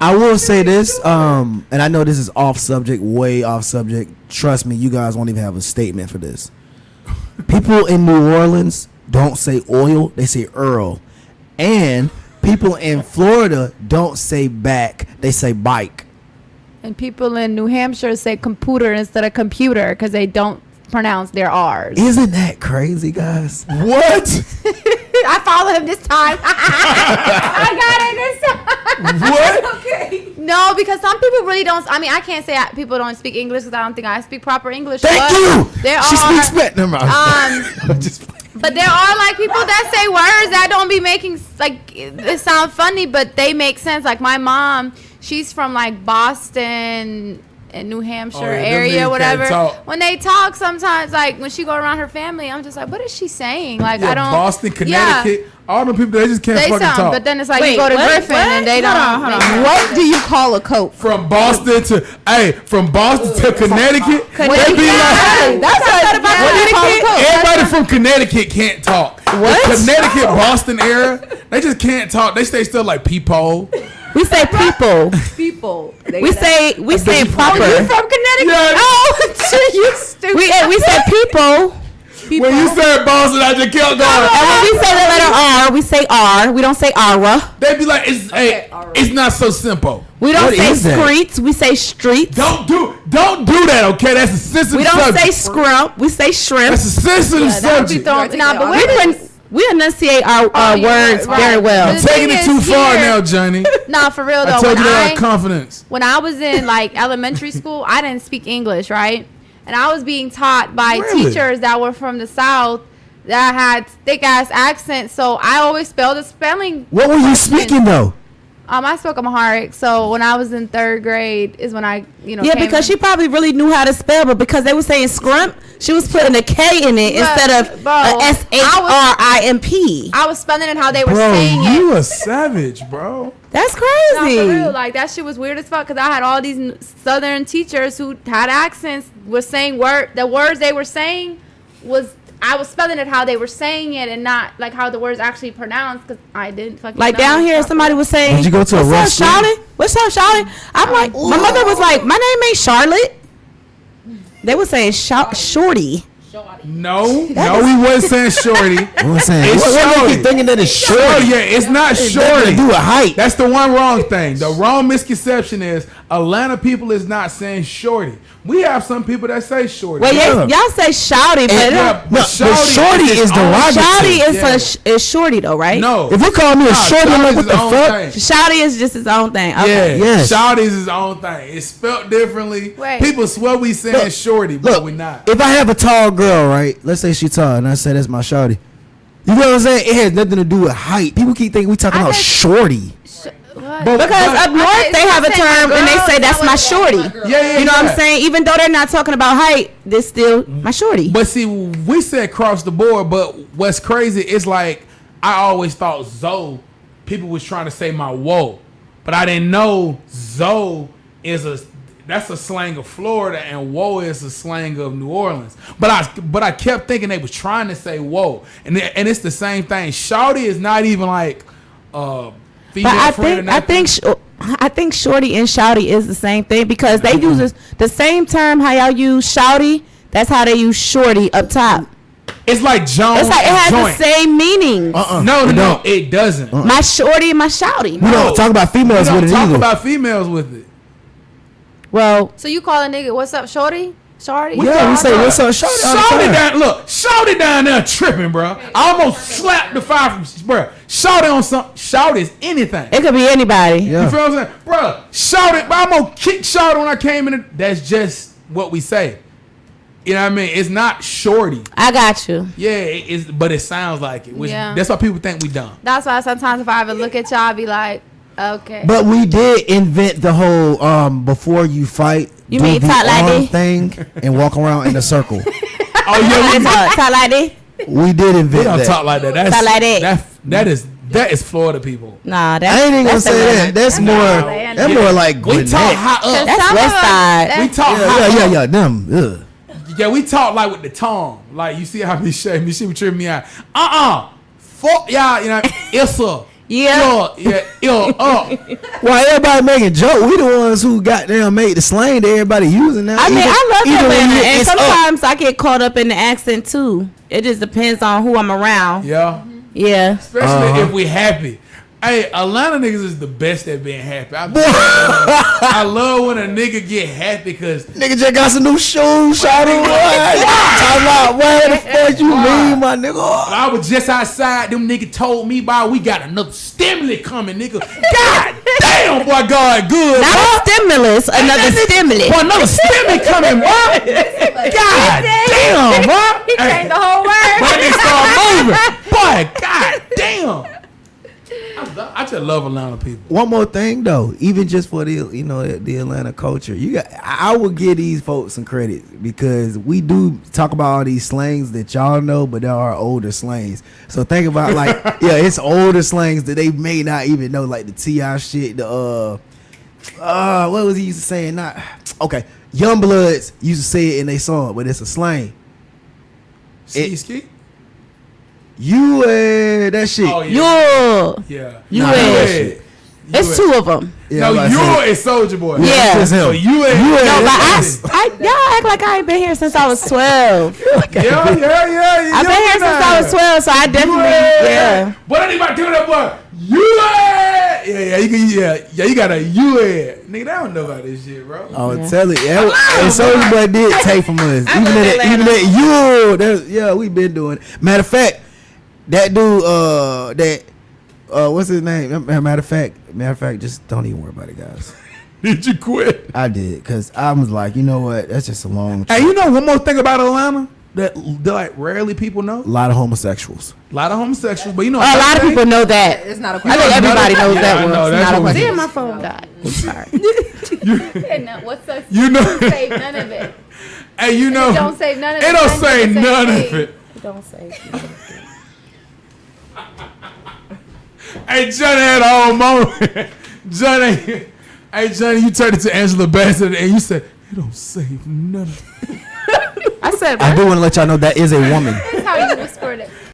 Speaker 3: I will say this, and I know this is off subject, way off subject. Trust me, you guys won't even have a statement for this. People in New Orleans don't say oil, they say Earl. And people in Florida don't say back, they say bike.
Speaker 5: And people in New Hampshire say computer instead of computer because they don't pronounce their R's.
Speaker 3: Isn't that crazy, guys?
Speaker 1: What?
Speaker 5: I follow him this time. I got it this time.
Speaker 1: What?
Speaker 4: Okay.
Speaker 5: No, because some people really don't. I mean, I can't say people don't speak English because I don't think I speak proper English.
Speaker 3: Thank you. She speaks
Speaker 5: speaks
Speaker 3: Never mind.
Speaker 5: But there are like people that say words that don't be making like it sound funny, but they make sense. Like my mom, she's from like Boston and New Hampshire area, whatever. When they talk, sometimes like when she go around her family, I'm just like, what is she saying? Like I don't.
Speaker 1: Boston, Connecticut, all the people they just can't fucking talk.
Speaker 5: But then it's like you go to Griffin and they don't.
Speaker 4: Hold on. What do you call a coat?
Speaker 1: From Boston to Connecticut, they be like,
Speaker 4: That's what you call a coat.
Speaker 1: everybody from Connecticut can't talk.
Speaker 4: What?
Speaker 1: The Connecticut, Boston area, they just can't talk. They stay still like peephole.
Speaker 2: We say people.
Speaker 4: People.
Speaker 2: We say proper.
Speaker 4: You from Connecticut?
Speaker 1: Yeah.
Speaker 4: Oh, you stupid.
Speaker 2: We say people.
Speaker 1: When you said Boston, I just kept going.
Speaker 2: And when we say the letter R, we say R. We don't say ara.
Speaker 1: They be like, it's not so simple.
Speaker 2: We don't
Speaker 3: What
Speaker 2: say
Speaker 3: is that?
Speaker 2: streets. We say streets.
Speaker 1: Don't do that, okay? That's a sensitive
Speaker 2: We don't
Speaker 1: subject.
Speaker 2: say scrump. We say shrimp.
Speaker 1: That's a sensitive subject.
Speaker 2: We enunciate our words very well.
Speaker 5: But the
Speaker 1: Taking
Speaker 5: thing
Speaker 1: it too
Speaker 5: is
Speaker 1: far
Speaker 5: here-
Speaker 1: now, Johnny.
Speaker 5: Nah, for real though.
Speaker 1: I told you that with confidence.
Speaker 5: When I was in like elementary school, I didn't speak English, right? And I was being taught by
Speaker 1: Really?
Speaker 5: teachers that were from the South that had thick ass accents. So I always spelled the spelling.
Speaker 3: What were you speaking though?
Speaker 5: I spoke Amharic, so when I was in 3rd grade is when I,
Speaker 2: Yeah, because she probably really knew how to spell, but because they were saying scrimp, she was putting a K in it instead of SHRIMP.
Speaker 5: I was spelling it how they were saying it.
Speaker 1: You a savage, bro.
Speaker 2: That's
Speaker 5: No,
Speaker 2: crazy.
Speaker 5: for real, like that shit was weird as fuck because I had all these Southern teachers who had accents, was saying the words they were saying I was spelling it how they were saying it and not like how the words actually pronounced because I didn't fucking
Speaker 2: Like
Speaker 5: know
Speaker 2: down here, somebody was saying,
Speaker 3: Did you go to a rough
Speaker 2: "What's up, Charlotte? What's up, Charlotte?" I'm like, my mother was like, "My name ain't Charlotte." They were saying Shorty.
Speaker 1: No, we wasn't saying shorty.
Speaker 3: I'm saying,
Speaker 1: It's
Speaker 3: what
Speaker 1: shorty.
Speaker 3: you thinking that it's
Speaker 1: Shorty,
Speaker 3: shorty?
Speaker 1: yeah, it's not
Speaker 3: Nothing
Speaker 1: shorty.
Speaker 3: to do with height.
Speaker 1: That's the one wrong thing. The wrong misconception is Atlanta people is not saying shorty. We have some people that say shorty.
Speaker 2: Well, y'all say shouty, but
Speaker 3: But shorty is derogatory.
Speaker 2: shouty is shorty though, right?
Speaker 1: No.
Speaker 3: If you call me a shorty, I'm like, what
Speaker 1: shorty's
Speaker 3: the
Speaker 1: his own
Speaker 3: fuck?
Speaker 1: thing.
Speaker 2: Shouty is just his own thing. Okay.
Speaker 1: Yeah,
Speaker 3: Yes.
Speaker 1: shorty is his own thing. It's spelled differently.
Speaker 5: Wait.
Speaker 1: People swear we saying
Speaker 3: Look,
Speaker 1: shorty, but
Speaker 3: Look,
Speaker 1: we not.
Speaker 3: if I have a tall girl, right? Let's say she tall, and I say that's my shorty. You know what I'm saying? It has nothing to do with height. People keep thinking we talking about shorty.
Speaker 1: But-
Speaker 2: Because
Speaker 1: but-
Speaker 2: up north they have a term and they say that's my shorty.
Speaker 1: yeah,
Speaker 2: You know what I'm saying? Even though they're not talking about height, they're still my shorty.
Speaker 1: But see, we said across the board, but what's crazy is like I always thought Zoe, people was trying to say my whoa, but I didn't know Zoe that's a slang of Florida and whoa is a slang of New Orleans. But I kept thinking they was trying to say whoa, and it's the same thing. Shawty is not even like female
Speaker 2: But
Speaker 1: friend.
Speaker 2: I think shorty and shouty is the same thing because they use the same term how y'all use shouty. That's how they use shorty up top.
Speaker 1: it's like Jones.
Speaker 2: It's like it has
Speaker 1: joint.
Speaker 2: the same meaning.
Speaker 1: No, it doesn't.
Speaker 2: My shorty and my shouty.
Speaker 3: We don't talk about
Speaker 1: We
Speaker 3: females
Speaker 1: don't
Speaker 3: with it
Speaker 1: talk
Speaker 3: either.
Speaker 1: about females with it.
Speaker 2: Well,
Speaker 5: So you call a nigga, what's up, shorty? Shorty?
Speaker 3: Yeah, we say what's up, shorty. all the
Speaker 1: Shawty
Speaker 3: time.
Speaker 1: down, look, Shawty down there tripping, bro. I almost slapped the fire from, bro. Shawty on something. Shawty is anything.
Speaker 2: it could be anybody.
Speaker 3: Yeah.
Speaker 1: You feel what I'm saying, bro? Shawty, I'm gonna kick Shawty when I came in. That's just what we say. You know what I mean? It's not shorty.
Speaker 2: I got you.
Speaker 1: Yeah, it's but it sounds like it. Which,
Speaker 5: Yeah.
Speaker 1: That's why people think we dumb.
Speaker 5: That's why sometimes if I ever look at y'all, I be like, okay.
Speaker 3: But we did invent the whole before you fight,
Speaker 2: You
Speaker 3: do
Speaker 2: mean
Speaker 3: the
Speaker 2: talk like
Speaker 3: arm
Speaker 2: this?
Speaker 3: thing and walk around in a circle.
Speaker 1: Oh yeah,
Speaker 2: Talk like this?
Speaker 3: We did
Speaker 1: we
Speaker 3: invent
Speaker 1: don't
Speaker 3: that.
Speaker 1: talk like that. That's
Speaker 2: Talk like that.
Speaker 1: that is Florida people.
Speaker 2: Nah, that's
Speaker 3: I ain't even gonna
Speaker 2: that's
Speaker 3: say
Speaker 2: Atlanta.
Speaker 3: that. That's more.
Speaker 5: Atlanta.
Speaker 3: That's more like
Speaker 1: We
Speaker 3: Gwinnett.
Speaker 1: talk high up.
Speaker 2: That's
Speaker 5: Some
Speaker 2: West
Speaker 5: of us-
Speaker 2: Side.
Speaker 1: We talk
Speaker 3: Yeah,
Speaker 1: high up.
Speaker 3: yeah. Them. Ugh.
Speaker 1: Yeah, we talk like with the tongue. Like you see how me shake me, she would trip me out. Fuck y'all, you know. It's a
Speaker 2: Yeah.
Speaker 3: Why everybody making joke? We the ones who goddamn made the slang that everybody using now.
Speaker 2: I mean, I love
Speaker 3: even when
Speaker 2: Atlanta, and
Speaker 3: it's up.
Speaker 2: sometimes I get caught up in the accent too. It just depends on who I'm around.
Speaker 1: Yeah.
Speaker 2: Yeah.
Speaker 1: Especially if we happy. Hey, Atlanta niggas is the best at being happy. I love when a nigga get happy because
Speaker 3: Nigga just got some new shoes, shot on. Talking about what the fuck you mean, my nigga?
Speaker 1: I was just outside. Them nigga told me, boy, we got another stimulus coming, nigga. God damn, boy, God good.
Speaker 2: Not
Speaker 1: boy.
Speaker 2: a stimulus, another stimulus.
Speaker 1: Boy, another stimulus coming, boy. God damn, boy.
Speaker 5: He changed the whole word.
Speaker 1: Boy, they start moving. Boy, God damn. I just love Atlanta people.
Speaker 3: One more thing though, even just for the the Atlanta culture, I would give these folks some credit because we do talk about all these slangs that y'all know, but there are older slangs. So think about like it's older slangs that they may not even know, like the T.I. shit, the what was he used to saying? Not okay. Youngbloods used to say it in their song, but it's a slang.
Speaker 1: Ski?
Speaker 3: You that shit.
Speaker 1: Oh yeah.
Speaker 2: Yeah.
Speaker 1: Yeah.
Speaker 2: You
Speaker 3: Nah,
Speaker 2: is. It's two of them.
Speaker 3: Yeah,
Speaker 1: No,
Speaker 3: I'm
Speaker 1: you
Speaker 3: about to say.
Speaker 1: is Soldier Boy.
Speaker 2: Yeah.
Speaker 3: It's him.
Speaker 1: So you ain't.
Speaker 2: No, but y'all act like I ain't been here since I was 12.
Speaker 1: Yeah.
Speaker 2: I've been here since I was 12, so I definitely, yeah.
Speaker 1: What anybody doing that boy? You got a nigga, they don't know about this shit, bro.
Speaker 3: Oh, tell it. And Soulja Boy did take from us. Even that we been doing it. Matter of fact, that dude, what's his name? Matter of fact, just don't even worry about it, guys.
Speaker 1: Did you quit?
Speaker 3: I did, because I was like, you know what? That's just a long
Speaker 1: Hey, you know one more thing about Atlanta? that like rarely people know?
Speaker 3: A lot of homosexuals.
Speaker 1: A lot of homosexuals, but you know,
Speaker 2: A lot of people know that.
Speaker 4: It's not a
Speaker 2: I
Speaker 4: question.
Speaker 2: think everybody knows that
Speaker 1: I
Speaker 2: one.
Speaker 1: know,
Speaker 2: It's
Speaker 1: that's
Speaker 2: not a
Speaker 1: what we
Speaker 2: question.
Speaker 1: do.
Speaker 2: Damn, my phone died. I'm sorry.
Speaker 5: What's the
Speaker 1: You know,
Speaker 5: save none of it.
Speaker 1: hey, you know,
Speaker 5: It don't save none of it.
Speaker 1: It don't say none of it.
Speaker 2: Don't say.
Speaker 1: Hey, Johnny had a whole moment. Johnny, hey, Johnny, you turned it to Angela Bassett and you said, it don't save none of it.
Speaker 2: I said.
Speaker 3: I do want to let y'all know that is a woman.
Speaker 5: That's how you whispered it.